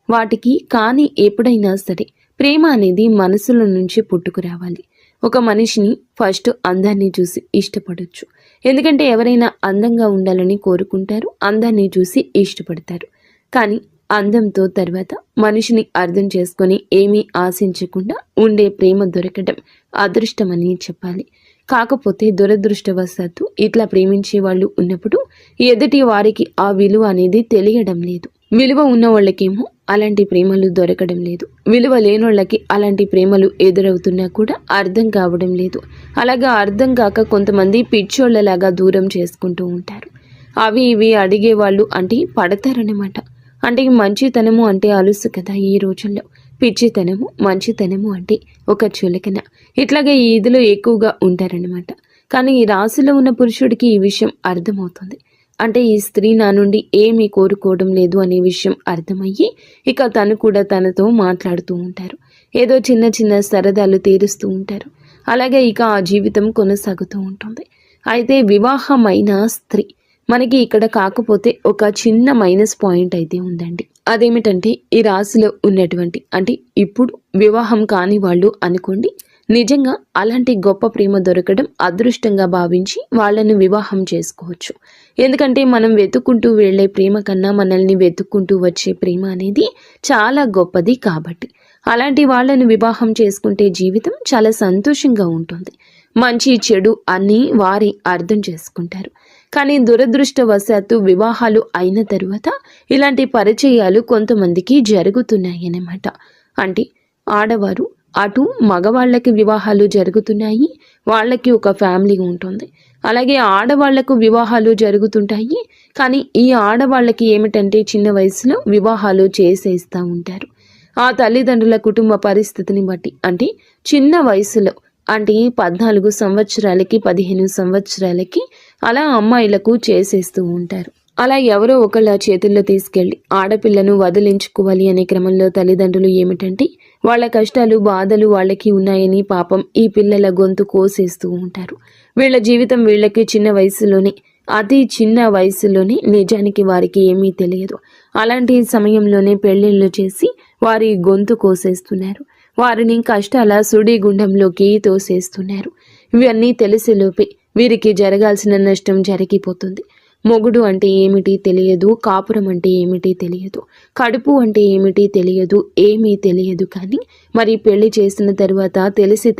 వాటికి కానీ ఎప్పుడైనా సరే ప్రేమ అనేది మనసులో నుంచి పుట్టుకురావాలి. ఒక మనిషిని ఫస్ట్ అందాన్ని చూసి ఇష్టపడొచ్చు. ఎందుకంటే ఎవరైనా అందంగా ఉండాలని కోరుకుంటారు, అందాన్ని చూసి ఇష్టపడతారు. కానీ అందంతో తర్వాత మనిషిని అర్థం చేసుకొని ఏమీ ఆశించకుండా ఉండే ప్రేమ దొరకడం అదృష్టమని చెప్పాలి. కాకపోతే దురదృష్టవశాత్తు ఇట్లా ప్రేమించే వాళ్ళు ఉన్నప్పుడు ఎదుటి వారికి ఆ విలువ అనేది తెలియడం లేదు. విలువ ఉన్న వాళ్ళకేమో అలాంటి ప్రేమలు దొరకడం లేదు. విలువ లేనోళ్ళకి అలాంటి ప్రేమలు ఎదురవుతున్నా కూడా అర్థం కావడం లేదు. అలాగా అర్థం కాక కొంతమంది పిచ్చోళ్ళలాగా దూరం చేసుకుంటూ ఉంటారు. అవి ఇవి అడిగేవాళ్ళు అంటే పడతారన్నమాట. అంటే మంచితనము అంటే అలుసు కదా ఈ రోజుల్లో. పిచ్చితనము, మంచితనము అంటే ఒక చులకన. ఇట్లాగే ఈ ఇదిలో ఎక్కువగా ఉంటారనమాట. కానీ ఈ రాశిలో ఉన్న పురుషుడికి ఈ విషయం అర్థమవుతుంది. అంటే ఈ స్త్రీ నా నుండి ఏమీ కోరుకోవడం లేదు అనే విషయం అర్థమయ్యి ఇక తను కూడా తనతో మాట్లాడుతూ ఉంటారు. ఏదో చిన్న చిన్న సరదాలు తీరుస్తూ ఉంటారు. అలాగే ఇక ఆ జీవితం కొనసాగుతూ ఉంటుంది. అయితే వివాహమైన స్త్రీ మనకి ఇక్కడ కాకపోతే ఒక చిన్న మైనస్ పాయింట్ అయితే ఉందండి. అదేమిటంటే ఈ రాశిలో ఉన్నటువంటి, అంటే ఇప్పుడు వివాహం కాని వాళ్ళు అనుకోండి, నిజంగా అలాంటి గొప్ప ప్రేమ దొరకడం అదృష్టంగా భావించి వాళ్ళను వివాహం చేసుకోవచ్చు. ఎందుకంటే మనం వెతుక్కుంటూ వెళ్ళే ప్రేమ కన్నా మనల్ని వెతుక్కుంటూ వచ్చే ప్రేమ అనేది చాలా గొప్పది. కాబట్టి అలాంటి వాళ్ళను వివాహం చేసుకుంటే జీవితం చాలా సంతోషంగా ఉంటుంది. మంచి చెడు అన్నీ వారి అర్థం చేసుకుంటారు. కానీ దురదృష్టవశాత్తు వివాహాలు అయిన తరువాత ఇలాంటి పరిచయాలు కొంతమందికి జరుగుతున్నాయన్నమాట. అంటే ఆడవారు అటు మగవాళ్ళకి వివాహాలు జరుగుతున్నాయి, వాళ్ళకి ఒక ఫ్యామిలీ ఉంటుంది. అలాగే ఆడవాళ్లకు వివాహాలు జరుగుతుంటాయి. కానీ ఈ ఆడవాళ్ళకి ఏమిటంటే చిన్న వయసులో వివాహాలు చేసేస్తూ ఉంటారు. ఆ తల్లిదండ్రుల కుటుంబ పరిస్థితిని బట్టి, అంటే చిన్న వయసులో అంటే 14 సంవత్సరాలకి 15 సంవత్సరాలకి అలా అమ్మాయిలకు చేసేస్తూ ఉంటారు. అలా ఎవరో ఒకళ్ళ చేతుల్లో తీసుకెళ్ళి ఆడపిల్లను వదిలించుకోవాలి అనే క్రమంలో తల్లిదండ్రులు ఏమిటంటే వాళ్ళ కష్టాలు, బాధలు వాళ్ళకి ఉన్నాయని పాపం ఈ పిల్లల గొంతు కోసేస్తూ ఉంటారు. వీళ్ళ జీవితం వీళ్ళకి చిన్న వయసులోనే, అతి చిన్న వయసులోనే నిజానికి వారికి ఏమీ తెలియదు. అలాంటి సమయంలోనే పెళ్లిళ్ళు చేసి వారి గొంతు కోసేస్తున్నారు. వారిని కష్టాల సుడిగుండంలోకి తోసేస్తున్నారు. ఇవన్నీ తెలిసేలోపే వీరికి జరగాల్సిన నష్టం జరిగిపోతుంది. మొగుడు అంటే ఏమిటి తెలియదు, కాపురం అంటే ఏమిటి తెలియదు, కడుపు అంటే ఏమిటి తెలియదు, ఏమీ తెలియదు. కానీ మరి పెళ్లి చేసిన తర్వాత తెలిసి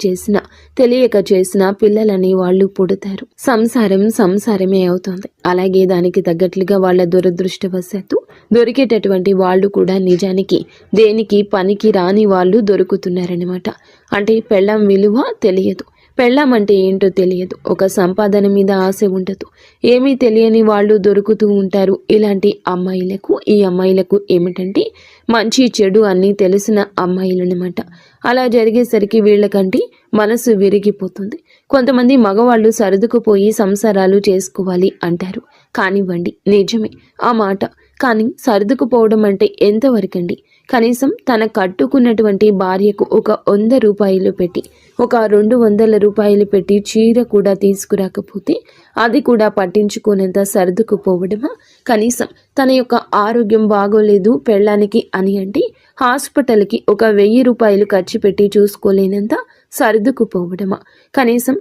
చేసిన, తెలియక చేసిన పిల్లలని వాళ్ళు పుడతారు. సంసారం సంసారమే అవుతుంది. అలాగే దానికి తగ్గట్లుగా వాళ్ళ దురదృష్టవశాత్తు దొరికేటటువంటి వాళ్ళు కూడా నిజానికి దేనికి పనికి రాని వాళ్ళు దొరుకుతున్నారనమాట. అంటే పెళ్ళాం విలువ తెలియదు, పెళ్ళాం అంటే ఏంటో తెలియదు, ఒక సంపాదన మీద ఆశ ఉండదు, ఏమీ తెలియని వాళ్ళు దొరుకుతూ ఉంటారు. ఇలాంటి అమ్మాయిలకు, ఈ అమ్మాయిలకు ఏమిటంటే మంచి చెడు అన్నీ తెలిసిన అమ్మాయిలనమాట. అలా జరిగేసరికి వీళ్ళకంటే మనసు విరిగిపోతుంది. కొంతమంది మగవాళ్ళు సర్దుకుపోయి సంసారాలు చేసుకోవాలి అంటారు. కానివ్వండి, నిజమే ఆ మాట. కానీ సర్దుకుపోవడం అంటే ఎంతవరకండి? కనీసం తన కట్టుకున్నటువంటి భార్యకు ఒక 100 రూపాయలు పెట్టి, ఒక 200 రూపాయలు పెట్టి చీర కూడా తీసుకురాకపోతే అది కూడా పట్టించుకునేంత సర్దుకుపోవడమా? కనీసం తన యొక్క ఆరోగ్యం బాగోలేదు పెళ్ళానికి అని అంటే హాస్పిటల్కి ఒక 1000 రూపాయలు ఖర్చు పెట్టి చూసుకోలేనంత సర్దుకుపోవడమా? కనీసం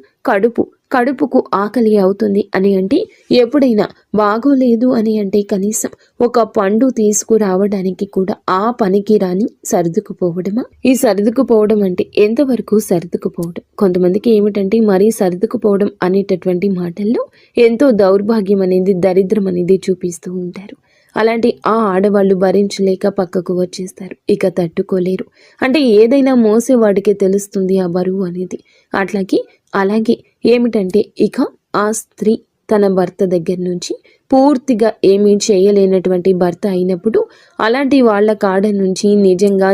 కడుపుకు ఆకలి అవుతుంది అని అంటే, ఎప్పుడైనా బాగోలేదు అని అంటే కనీసం ఒక పండు తీసుకురావడానికి కూడా ఆ పనికి రాని సర్దుకుపోవడమా? ఈ సర్దుకుపోవడం అంటే ఎంతవరకు సర్దుకుపోవడం? కొంతమందికి ఏమిటంటే మరీ సర్దుకుపోవడం అనేటటువంటి మాటల్లో ఎంతో దౌర్భాగ్యం అనేది, దరిద్రం అనేది చూపిస్తూ ఉంటారు. అలాంటి ఆ ఆడవాళ్ళు భరించలేక పక్కకు వచ్చేస్తారు. ఇక తట్టుకోలేరు. అంటే ఏదైనా మోసేవాడికే తెలుస్తుంది ఆ బరువు అనేది. అలాగే ఏమిటంటే ఇక ఆ స్త్రీ తన భర్త దగ్గర నుంచి పూర్తిగా ఏమీ చేయలేనటువంటి భర్త అయినప్పుడు అలాంటి వాళ్ళ కాడ నుంచి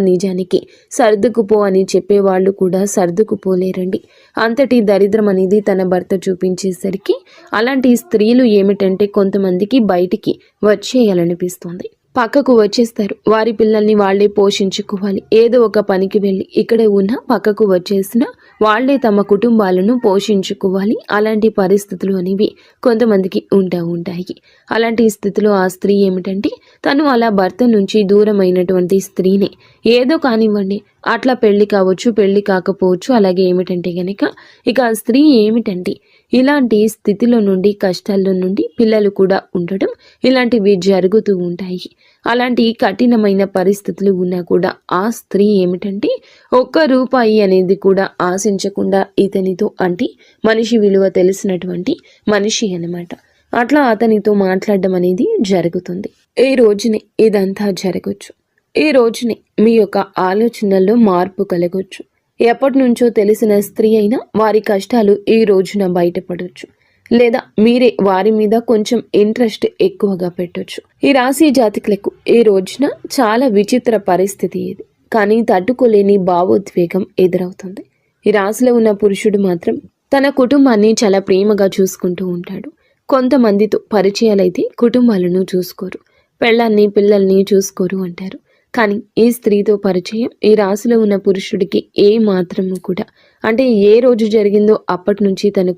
నిజానికి సర్దుకుపో అని చెప్పేవాళ్ళు కూడా సర్దుకుపోలేరండి. అంతటి దరిద్రం అనేది తన భర్త చూపించేసరికి అలాంటి స్త్రీలు ఏమిటంటే కొంతమందికి బయటికి వచ్చేయాలనిపిస్తుంది. పక్కకు వచ్చేస్తారు. వారి పిల్లల్ని వాళ్లే పోషించుకోవాలి. ఏదో ఒక పనికి వెళ్ళి ఇక్కడే ఉన్న పక్కకు వచ్చేసిన వాళ్లే తమ కుటుంబాలను పోషించుకోవాలి. అలాంటి పరిస్థితులు అనేవి కొంతమందికి ఉంటాయి. అలాంటి స్థితిలో ఆ స్త్రీ ఏమిటంటే తను అలా భర్త నుంచి దూరమైనటువంటి స్త్రీని ఏదో కానివ్వండి, అట్లా పెళ్లి కావచ్చు, పెళ్లి కాకపోవచ్చు. అలాగే ఏమిటంటే గనక ఇక ఆ స్త్రీ ఏమిటంటే ఇలాంటి స్థితిలో నుండి, కష్టాల్లో నుండి పిల్లలు కూడా ఉండడం ఇలాంటివి జరుగుతూ ఉంటాయి. అలాంటి కఠినమైన పరిస్థితులు ఉన్నా కూడా ఆ స్త్రీ ఏమిటంటే ఒక్క రూపాయి అనేది కూడా ఆశించకుండా ఇతనితో, అంటే మనిషి విలువ తెలిసినటువంటి మనిషి అన్నమాట, అట్లా అతనితో మాట్లాడడం అనేది జరుగుతుంది. ఈ రోజునే ఇదంతా జరగచ్చు. ఈ రోజునే మీ యొక్క ఆలోచనల్లో మార్పు కలగొచ్చు. ఎప్పటి నుంచో తెలిసిన స్త్రీ అయినా వారి కష్టాలు ఈ రోజున బయటపడవచ్చు. లేదా మీరే వారి మీద కొంచెం ఇంట్రెస్ట్ ఎక్కువగా పెట్టొచ్చు. ఈ రాశి జాతకులకు ఈ రోజున చాలా విచిత్ర పరిస్థితి ఇది. కానీ తట్టుకోలేని భావోద్వేగం ఎదురవుతుంది. ఈ రాశిలో ఉన్న పురుషుడు మాత్రం తన కుటుంబాన్ని చాలా ప్రేమగా చూసుకుంటూ ఉంటాడు. కొంతమందితో పరిచయాలైతే కుటుంబాలను చూసుకోరు, పెళ్ళాన్ని పిల్లల్ని చూసుకోరు అంటారు. కానీ ఈ స్త్రీతో పరిచయం ఈ రాశిలో ఉన్న పురుషుడికి ఏ మాత్రము కూడా, అంటే ఏ రోజు జరిగిందో అప్పటి నుంచి తన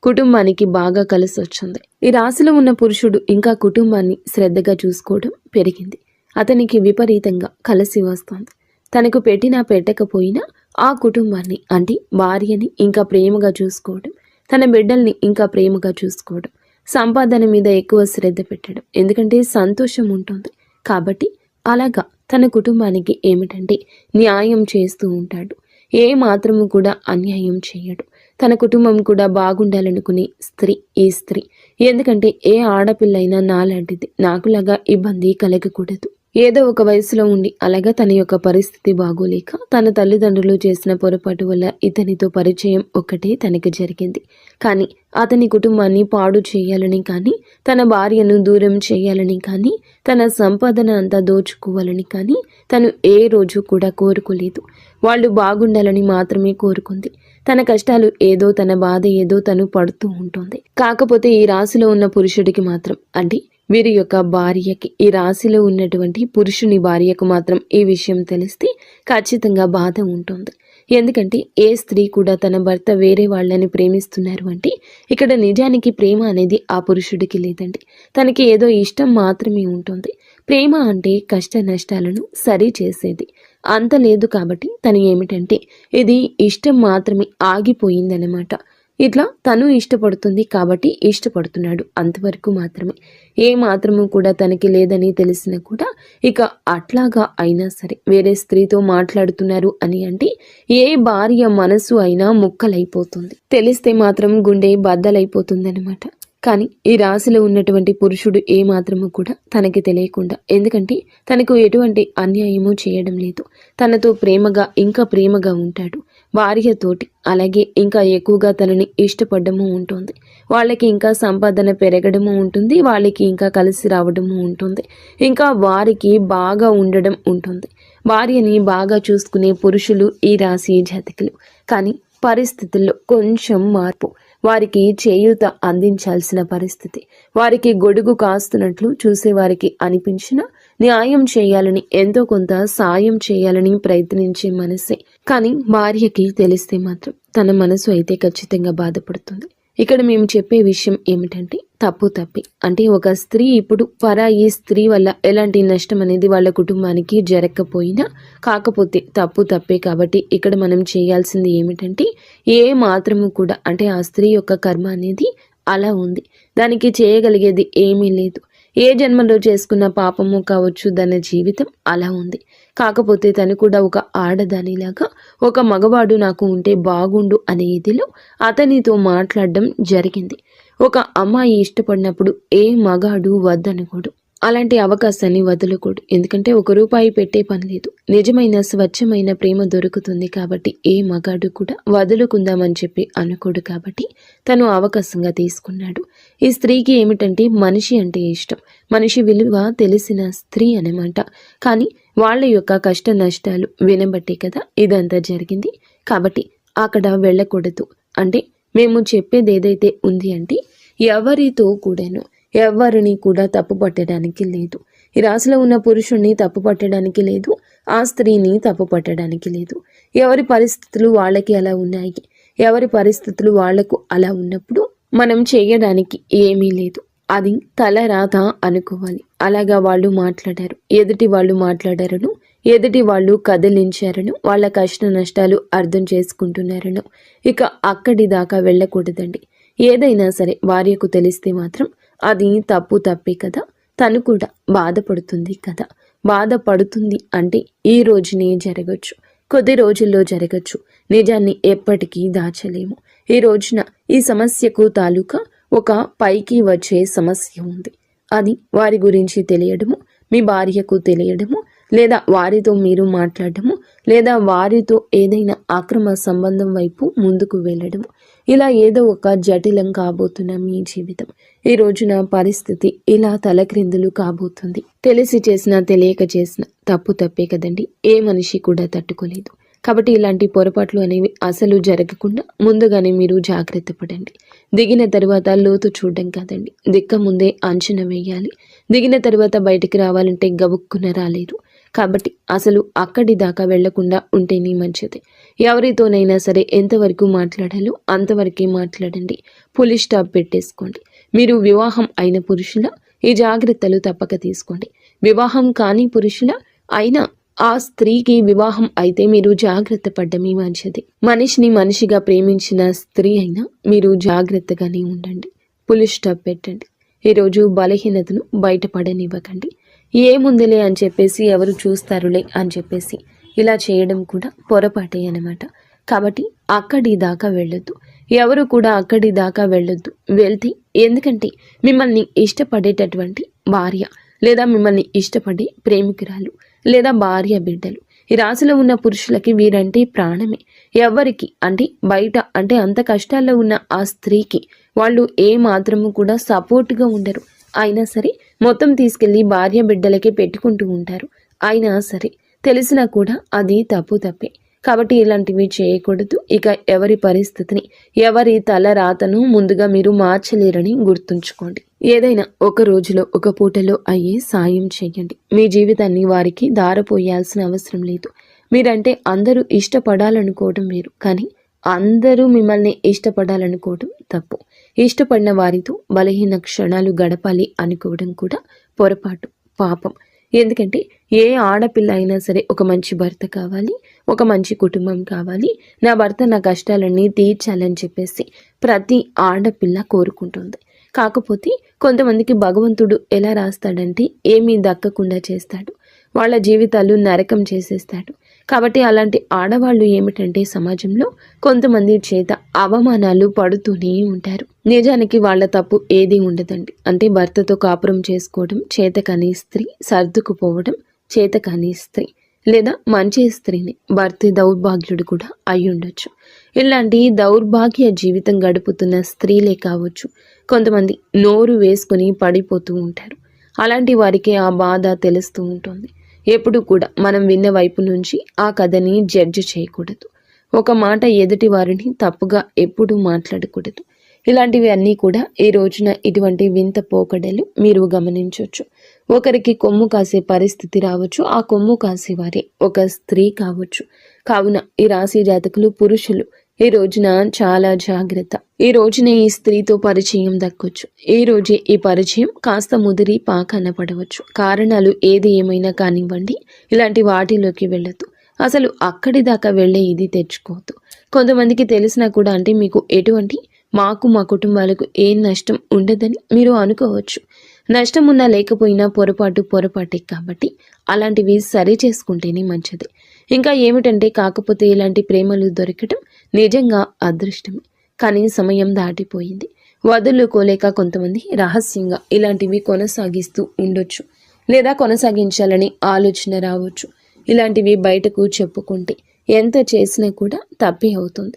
కుటుంబానికి బాగా కలిసి వచ్చింది. ఈ రాశిలో ఉన్న పురుషుడు ఇంకా కుటుంబాన్ని శ్రద్ధగా చూసుకోవడం పెరిగింది. అతనికి విపరీతంగా కలిసి వస్తుంది. తనకు పెట్టినా పెట్టకపోయినా ఆ కుటుంబాన్ని, అంటే భార్యని ఇంకా ప్రేమగా చూసుకోవడం, తన బిడ్డల్ని ఇంకా ప్రేమగా చూసుకోవడం, సంపాదన మీద ఎక్కువ శ్రద్ధ పెట్టడం. ఎందుకంటే సంతోషం ఉంటుంది కాబట్టి అలాగా తన కుటుంబానికి ఏమిటంటే న్యాయం చేస్తూ ఉంటాడు. ఏ మాత్రము కూడా అన్యాయం చేయడు. తన కుటుంబం కూడా బాగుండాలనుకునే స్త్రీ ఈ స్త్రీ. ఎందుకంటే ఏ ఆడపిల్లైనా నాలాంటిది, నాకులాగా ఇబ్బంది కలగకూడదు. ఏదో ఒక వయసులో ఉండి అలాగా తన యొక్క పరిస్థితి బాగోలేక తన తల్లిదండ్రులు చేసిన పొరపాటు వల్ల ఇతనితో పరిచయం ఒక్కటే తనకి జరిగింది. కానీ అతని కుటుంబాన్ని పాడు చేయాలని కానీ, తన భార్యను దూరం చేయాలని కానీ, తన సంపాదన అంతా దోచుకోవాలని కానీ తను ఏ రోజు కూడా కోరుకోలేదు. వాళ్ళు బాగుండాలని మాత్రమే కోరుకుంది. తన కష్టాలు ఏదో, తన బాధ ఏదో తను పడుతూ ఉంటుంది. కాకపోతే ఈ రాశిలో ఉన్న పురుషుడికి మాత్రం, అంటే వీరి యొక్క భార్యకి, ఈ రాశిలో ఉన్నటువంటి పురుషుని భార్యకు మాత్రం ఈ విషయం తెలిస్తే ఖచ్చితంగా బాధ ఉంటుంది. ఎందుకంటే ఏ స్త్రీ కూడా తన భర్త వేరే వాళ్ళని ప్రేమిస్తున్నారు అంటే ఇక్కడ నిజానికి ప్రేమ అనేది ఆ పురుషుడికి లేదండి. తనకి ఏదో ఇష్టం మాత్రమే ఉంటుంది. ప్రేమ అంటే కష్ట నష్టాలను సరి చేసేది అంత లేదు. కాబట్టి తను ఏమిటంటే ఇది ఇష్టం మాత్రమే ఆగిపోయిందనమాట. ఇట్లా తను ఇష్టపడుతుంది కాబట్టి ఇష్టపడుతున్నాడు, అంతవరకు మాత్రమే. ఏ మాత్రము కూడా తనకి లేదని తెలిసినా కూడా ఇక అట్లాగా అయినా సరే వేరే స్త్రీతో మాట్లాడుతున్నారు అని అంటే ఏ భార్య మనసు అయినా ముక్కలైపోతుంది. తెలిస్తే మాత్రం గుండె బద్దలైపోతుందనమాట. కానీ ఈ రాశిలో ఉన్నటువంటి పురుషుడు ఏ మాత్రము కూడా తనకి తెలియకుండా, ఎందుకంటే తనకు ఎటువంటి అన్యాయము చేయడం లేదు, తనతో ప్రేమగా ఇంకా ప్రేమగా ఉంటాడు భార్యతోటి. అలాగే ఇంకా ఎక్కువగా తనని ఇష్టపడము ఉంటుంది. వాళ్ళకి ఇంకా సంపాదన పెరగడము ఉంటుంది, వాళ్ళకి ఇంకా కలిసి రావడము ఉంటుంది, ఇంకా వారికి బాగా ఉండడం ఉంటుంది. భార్యని బాగా చూసుకునే పురుషులు ఈ రాశి జాతకులు. కానీ పరిస్థితుల్లో కొంచెం మార్పు, వారికి చేయూత అందించాల్సిన పరిస్థితి, వారికి గొడుగు కాస్తున్నట్లు చూసేవారికి అనిపించిన న్యాయం చేయాలని, ఎంతో కొంత సాయం చేయాలని ప్రయత్నించే మనసే. కానీ భార్యకి తెలిస్తే మాత్రం తన మనసు అయితే ఖచ్చితంగా బాధపడుతుంది. ఇక్కడ మేము చెప్పే విషయం ఏమిటంటే తప్పు తప్పి, అంటే ఒక స్త్రీ ఇప్పుడు పరాయి స్త్రీ వల్ల ఎలాంటి నష్టం అనేది వాళ్ళ కుటుంబానికి జరగకపోయినా, కాకపోతే తప్పు తప్పే. కాబట్టి ఇక్కడ మనం చేయాల్సింది ఏమిటంటే ఏ మాత్రము కూడా, అంటే ఆ స్త్రీ యొక్క కర్మ అనేది అలా ఉంది, దానికి చేయగలిగేది ఏమీ లేదు. ఏ జన్మలో చేసుకున్న పాపము కావచ్చు, దాని జీవితం అలా ఉంది. కాకపోతే తను కూడా ఒక ఆడదానిలాగా ఒక మగవాడు నాకు ఉంటే బాగుండు అనే ఇదిలో అతనితో మాట్లాడడం జరిగింది. ఒక అమ్మాయి ఇష్టపడినప్పుడు ఏ మగాడు వద్దనకూడదు. అలాంటి అవకాశాన్ని వదలకూడదు. ఎందుకంటే ₹1 పెట్టే పని లేదు. నిజమైన స్వచ్ఛమైన ప్రేమ దొరుకుతుంది కాబట్టి ఏ మగాడు కూడా వదులుకుందామని చెప్పి అనుకోడు కాబట్టి తను అవకాశంగా తీసుకున్నాడు. ఈ స్త్రీకి ఏమిటంటే మనిషి అంటే ఇష్టం. మనిషి విలువ తెలిసిన స్త్రీ అన్నమాట. కానీ వాళ్ళ యొక్క కష్ట నష్టాలు వినబట్టే కదా ఇదంతా జరిగింది. కాబట్టి అక్కడ వెళ్ళకూడదు. అంటే మేము చెప్పేది ఏదైతే ఉంది అంటే ఎవరితో కూడాను ఎవరిని కూడా తప్పు పట్టడానికి లేదు. ఈ రాశిలో ఉన్న పురుషుణ్ణి తప్పు పట్టడానికి లేదు, ఆ స్త్రీని తప్పు పట్టడానికి లేదు. ఎవరి పరిస్థితులు వాళ్ళకి అలా ఉన్నాయి. ఎవరి పరిస్థితులు వాళ్లకు అలా ఉన్నప్పుడు మనం చేయడానికి ఏమీ లేదు. అది తలరాత అనుకోవాలి. అలాగా వాళ్ళు మాట్లాడారు, ఎదుటి వాళ్ళు మాట్లాడారను, ఎదుటి వాళ్ళు కదిలించారను, వాళ్ళ కష్ట నష్టాలు అర్థం చేసుకుంటున్నారను ఇక అక్కడి దాకా వెళ్ళకూడదండి. ఏదైనా సరే భార్యకు తెలిస్తే మాత్రం అది తప్పే కదా. తను కూడా బాధపడుతుంది కదా. బాధపడుతుంది అంటే ఈ రోజునే జరగచ్చు, కొద్ది రోజుల్లో జరగచ్చు. నిజాన్ని ఎప్పటికీ దాచలేము. ఈ రోజున ఈ సమస్యకు తాలూకా ఒక పైకి వచ్చే సమస్య ఉంది. అది వారి గురించి తెలియడము, మీ భార్యకు తెలియడము, లేదా వారితో మీరు మాట్లాడము, లేదా వారితో ఏదైనా అక్రమ సంబంధం వైపు ముందుకు వెళ్ళడము, ఇలా ఏదో ఒక జటిలం కాబోతున్న మీ జీవితం ఈ రోజున పరిస్థితి ఇలా తలక్రిందులు కాబోతుంది. తెలిసి చేసినా తెలియక చేసిన తప్పే కదండి. ఏ మనిషి కూడా తట్టుకోలేదు. కాబట్టి ఇలాంటి పొరపాట్లు అనేవి అసలు జరగకుండా ముందుగానే మీరు జాగ్రత్త పడండి. దిగిన తర్వాత లోతు చూడడం కాదండి, దిక్క ముందే అంచనా వేయాలి. దిగిన తర్వాత బయటికి రావాలంటే గబుక్కున రాలేరు. కాబట్టి అసలు అక్కడి దాకా వెళ్లకుండా ఉంటేనే మంచిది. ఎవరితోనైనా సరే ఎంతవరకు మాట్లాడాలో అంతవరకే మాట్లాడండి. పులి స్టాప్ పెట్టేసుకోండి. మీరు వివాహం అయిన పురుషుల ఈ జాగ్రత్తలు తప్పక తీసుకోండి. వివాహం కాని పురుషుల అయినా ఆ స్త్రీకి వివాహం అయితే మీరు జాగ్రత్త పడ్డమే మంచిది. మనిషిని మనిషిగా ప్రేమించిన స్త్రీ అయినా మీరు జాగ్రత్తగానే ఉండండి. పులి స్టాప్ పెట్టండి. ఈరోజు బలహీనతను బయటపడనివ్వకండి. ఏముందిలే అని చెప్పేసి ఎవరు చూస్తారులే అని చెప్పేసి ఇలా చేయడం కూడా పొరపాటే అన్నమాట. కాబట్టి అక్కడి దాకా వెళ్ళొద్దు. ఎవరు కూడా అక్కడి దాకా వెళ్ళొద్దు. వెళ్తే ఎందుకంటే మిమ్మల్ని ఇష్టపడేటటువంటి భార్య లేదా మిమ్మల్ని ఇష్టపడే ప్రేమికురాలు లేదా భార్య బిడ్డలు ఈ రాశిలో ఉన్న పురుషులకి వీరంటే ప్రాణమే. ఎవరికి అంటే బయట అంటే అంత కష్టాల్లో ఉన్న ఆ స్త్రీకి వాళ్ళు ఏ మాత్రము కూడా సపోర్ట్గా ఉండరు. అయినా సరే మొత్తం తీసుకెళ్లి భార్య బిడ్డలకే పెట్టుకుంటూ ఉంటారు. అయినా సరే తెలిసినా కూడా అది తప్పే. కాబట్టి ఇలాంటివి చేయకూడదు. ఇక ఎవరి పరిస్థితిని ఎవరి తల రాతను ముందుగా మీరు మార్చలేరని గుర్తుంచుకోండి. ఏదైనా ఒక రోజులో ఒక పూటలో అయ్యే సాయం చేయండి. మీ జీవితాన్ని వారికి దారపోయాల్సిన అవసరం లేదు. మీరంటే అందరూ ఇష్టపడాలనుకోవడం వేరు, కానీ అందరూ మిమ్మల్ని ఇష్టపడాలనుకోవడం తప్పు. ఇష్టపడిన వారితో బలహీన క్షణాలు గడపాలి అనుకోవడం కూడా పొరపాటు, పాపం. ఎందుకంటే ఏ ఆడపిల్ల అయినా సరే ఒక మంచి భర్త కావాలి, ఒక మంచి కుటుంబం కావాలి, నా భర్త నా కష్టాలన్నీ తీర్చాలని చెప్పేసి ప్రతి ఆడపిల్ల కోరుకుంటుంది. కాకపోతే కొంతమందికి భగవంతుడు ఎలా రాస్తాడంటే ఏమీ దక్కకుండా చేస్తాడు. వాళ్ళ జీవితాలు నరకం చేసేస్తాడు. కాబట్టి అలాంటి ఆడవాళ్ళు ఏమిటంటే సమాజంలో కొంతమంది చేత అవమానాలు పడుతూనే ఉంటారు. నిజానికి వాళ్ళ తప్పు ఏది ఉండదండి. అంటే భర్తతో కాపురం చేసుకోవడం చేతకాని స్త్రీ, సర్దుకుపోవడం చేతకాని స్త్రీ, లేదా మంచి స్త్రీని భర్త దౌర్భాగ్యుడు కూడా అయి ఉండొచ్చు. ఇలాంటి దౌర్భాగ్య జీవితం గడుపుతున్న స్త్రీలే కావచ్చు కొంతమంది నోరు వేసుకుని పడిపోతూ ఉంటారు. అలాంటి వారికి ఆ బాధ తెలుస్తూ ఉంటుంది. ఎప్పుడు కూడా మనం విన్న వైపు నుంచి ఆ కథని జడ్జి చేయకూడదు. ఒక మాట ఎదుటి వారిని తప్పుగా ఎప్పుడూ మాట్లాడకూడదు. ఇలాంటివి అన్నీ కూడా ఈ రోజున ఇటువంటి వింత పోకడలు మీరు గమనించవచ్చు. ఒకరికి కొమ్ము కాసే పరిస్థితి రావచ్చు. ఆ కొమ్ము కాసేవారే ఒక స్త్రీ కావచ్చు. కావున ఈ రాశి జాతకులు పురుషులు ఈ రోజున చాలా జాగ్రత్త. ఈ రోజునే ఈ స్త్రీతో పరిచయం దక్కొచ్చు. ఈ రోజే ఈ పరిచయం కాస్త ముదిరి పాకన పడవచ్చు. కారణాలు ఏది ఏమైనా కానివ్వండి, ఇలాంటి వాటిలోకి వెళ్ళొద్దు. అసలు అక్కడి దాకా వెళ్ళే ఇది తెచ్చుకోవద్దు. కొంతమందికి తెలిసినా కూడా అంటే మీకు ఎటువంటి మాకు మా కుటుంబాలకు ఏం నష్టం ఉండదని మీరు అనుకోవచ్చు. నష్టం ఉన్నా లేకపోయినా పొరపాటే కాబట్టి అలాంటివి సరి చేసుకుంటేనే మంచిది. ఇంకా ఏమిటంటే కాకపోతే ఇలాంటి ప్రేమలు దొరకటం నిజంగా అదృష్టమే. కానీ సమయం దాటిపోయింది. వదులుకోలేక కొంతమంది రహస్యంగా ఇలాంటివి కొనసాగిస్తూ ఉండొచ్చు, లేదా కొనసాగించాలని ఆలోచన రావచ్చు. ఇలాంటివి బయటకు చెప్పుకుంటే ఎంత చేసినా కూడా తప్పే అవుతుంది.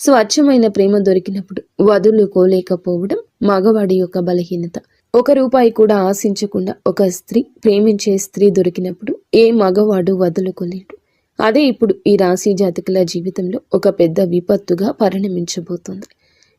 స్వచ్ఛమైన ప్రేమ దొరికినప్పుడు వదులుకోలేకపోవడం మగవాడి యొక్క బలహీనత. ₹1 కూడా ఆశించకుండా ఒక స్త్రీ, ప్రేమించే స్త్రీ దొరికినప్పుడు ఏ మగవాడు వదులుకోలేడు. అదే ఇప్పుడు ఈ రాశి జాతకుల జీవితంలో ఒక పెద్ద విపత్తుగా పరిణమించబోతుంది.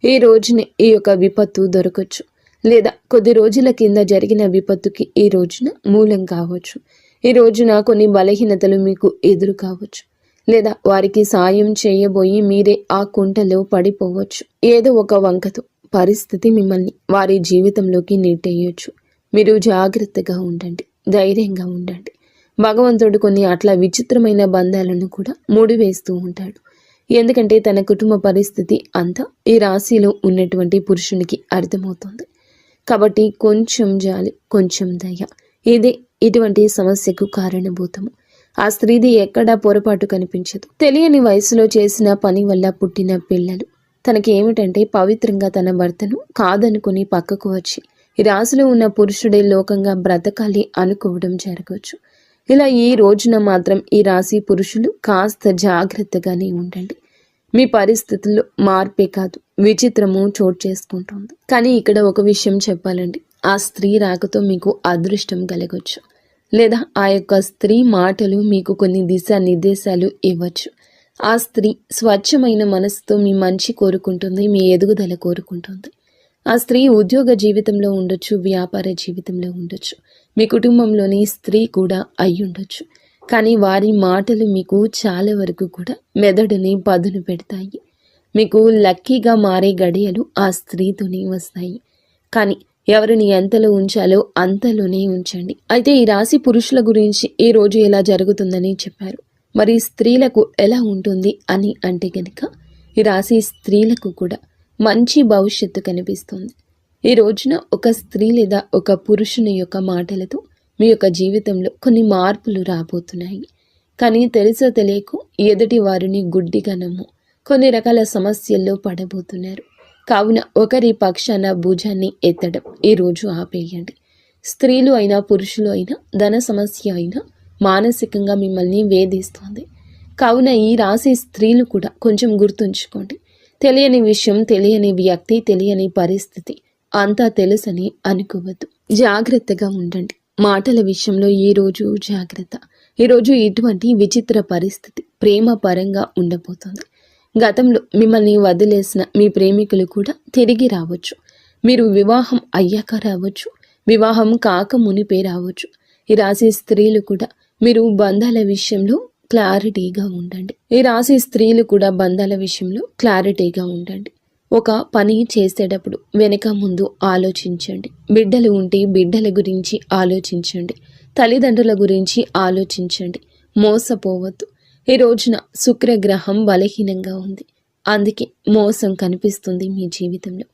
ఈ రోజునే ఈ యొక్క విపత్తు దొరకచ్చు, లేదా కొద్ది రోజుల కింద జరిగిన విపత్తుకి ఈ రోజున మూలం కావచ్చు. ఈ రోజున కొన్ని బలహీనతలు మీకు ఎదురు కావచ్చు, లేదా వారికి సాయం చేయబోయి మీరే ఆ కుంటలో పడిపోవచ్చు. ఏదో ఒక వంకతో పరిస్థితి మిమ్మల్ని వారి జీవితంలోకి నెట్టేయొచ్చు. మీరు జాగ్రత్తగా ఉండండి, ధైర్యంగా ఉండండి. భగవంతుడు కొన్ని అట్లా విచిత్రమైన బంధాలను కూడా ముడివేస్తూ ఉంటాడు. ఎందుకంటే తన కుటుంబ పరిస్థితి అంతా ఈ రాశిలో ఉన్నటువంటి పురుషునికి అర్థమవుతుంది. కాబట్టి కొంచెం జాలి, కొంచెం దయ, ఇదే ఇటువంటి సమస్యకు కారణభూతము. ఆ స్త్రీది ఎక్కడా పొరపాటు కనిపించదు. తెలియని వయసులో చేసిన పని వల్ల పుట్టిన పిల్లలు. తనకి ఏమిటంటే పవిత్రంగా తన భర్తను కాదనుకుని పక్కకు వచ్చి ఈ రాశిలో ఉన్న పురుషుడే లోకంగా బ్రతకాలి అనుకోవడం జరగవచ్చు. ఇలా ఈ రోజున మాత్రం ఈ రాశి పురుషులు కాస్త జాగ్రత్తగానే ఉండండి. మీ పరిస్థితుల్లో మార్పే కాదు, విచిత్రము చోటు చేసుకుంటుంది. కానీ ఇక్కడ ఒక విషయం చెప్పాలండి, ఆ స్త్రీ రాకతో మీకు అదృష్టం కలగొచ్చు, లేదా ఆ యొక్క స్త్రీ మాటలు మీకు కొన్ని దిశానిర్దేశాలు ఇవ్వచ్చు. ఆ స్త్రీ స్వచ్ఛమైన మనసుతో మీ మంచి కోరుకుంటుంది, మీ ఎదుగుదల కోరుకుంటుంది. ఆ స్త్రీ ఉద్యోగ జీవితంలో ఉండొచ్చు, వ్యాపార జీవితంలో ఉండొచ్చు, మీ కుటుంబంలోని స్త్రీ కూడా అయి ఉండొచ్చు. కానీ వారి మాటలు మీకు చాలా వరకు కూడా మెదడుని పదును పెడతాయి. మీకు లక్కీగా మారే గడియలు ఆ స్త్రీతోనే వస్తాయి. కానీ ఎవరిని ఎంతలో ఉంచాలో అంతలోనే ఉంచండి. అయితే ఈ రాశి పురుషుల గురించి ఈ రోజు ఎలా జరుగుతుందని చెప్పారు. మరి స్త్రీలకు ఎలా ఉంటుంది అని అంటే కనుక ఈ రాశి స్త్రీలకు కూడా మంచి భవిష్యత్తు కనిపిస్తుంది. ఈ రోజున ఒక స్త్రీ లేదా ఒక పురుషుని యొక్క మాటలతో మీ యొక్క జీవితంలో కొన్ని మార్పులు రాబోతున్నాయి. కానీ తెలుసో తెలియకో ఎదుటి వారిని గుడ్డిగా నమ్ము కొన్ని రకాల సమస్యల్లో పడబోతున్నారు. కావున ఒకరి పక్షాన భుజాన్ని ఎత్తడం ఈరోజు ఆపేయండి. స్త్రీలు అయినా పురుషులు అయినా ధన సమస్య అయినా మానసికంగా మిమ్మల్ని వేధిస్తోంది. కావున ఈ రాశి స్త్రీలు కూడా కొంచెం గుర్తుంచుకోండి. తెలియని విషయం, తెలియని వ్యక్తి, తెలియని పరిస్థితి అంతా తెలుసని అనుకోవద్దు. జాగ్రత్తగా ఉండండి. మాటల విషయంలో ఈరోజు జాగ్రత్త. ఈరోజు ఇటువంటి విచిత్ర పరిస్థితి ప్రేమ పరంగా ఉండబోతుంది. గతంలో మిమ్మల్ని వదిలేసిన మీ ప్రేమికులు కూడా తిరిగి రావచ్చు. మీరు వివాహం అయ్యాక రావచ్చు, వివాహం కాక మునిపే రావచ్చు. ఈ రాశి స్త్రీలు కూడా మీరు బంధాల విషయంలో క్లారిటీగా ఉండండి. ఈ రాశి స్త్రీలు కూడా బంధాల విషయంలో క్లారిటీగా ఉండండి. ఒక పని చేసేటప్పుడు వెనక ముందు ఆలోచించండి. బిడ్డలు ఉంటే బిడ్డల గురించి ఆలోచించండి. తల్లిదండ్రుల గురించి ఆలోచించండి. మోసపోవద్దు. ఈ రోజున శుక్రగ్రహం బలహీనంగా ఉంది, అందుకే మోసం కనిపిస్తుంది మీ జీవితంలో.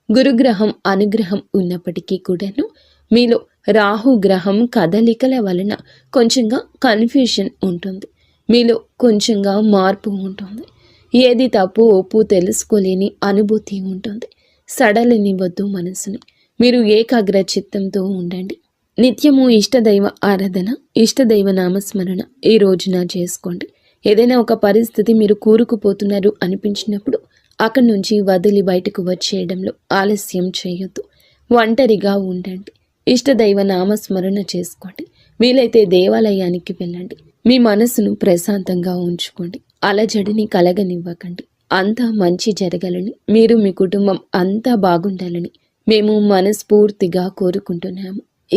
గురుగ్రహం అనుగ్రహం ఉన్నప్పటికీ కూడాను మీలో రాహుగ్రహం కదలికల వలన కొంచెంగా కన్ఫ్యూషన్ ఉంటుంది. మీలో కొంచెంగా మార్పు ఉంటుంది. ఏది తప్పు ఒప్పు తెలుసుకోలేని అనుభూతి ఉంటుంది. సడలనివ్వద్దు మనసుని. మీరు ఏకాగ్ర చిత్తంతో ఉండండి. నిత్యము ఇష్టదైవ ఆరాధన, ఇష్టదైవ నామస్మరణ ఈ రోజున చేసుకోండి. ఏదైనా ఒక పరిస్థితి మీరు కూరుకుపోతున్నారు అనిపించినప్పుడు అక్కడి నుంచి వదిలి బయటకు వచ్చేయడంలో ఆలస్యం చేయొద్దు. ఒంటరిగా ఉండండి. ఇష్టదైవ నామస్మరణ చేసుకోండి. వీలైతే దేవాలయానికి వెళ్ళండి. మీ మనసును ప్రశాంతంగా ఉంచుకోండి. అలజడిని కలగనివ్వకండి. అంతా మంచి జరగాలని, మీరు మీ కుటుంబం అంతా బాగుండాలని మేము మనస్ఫూర్తిగా కోరుకుంటున్నాము.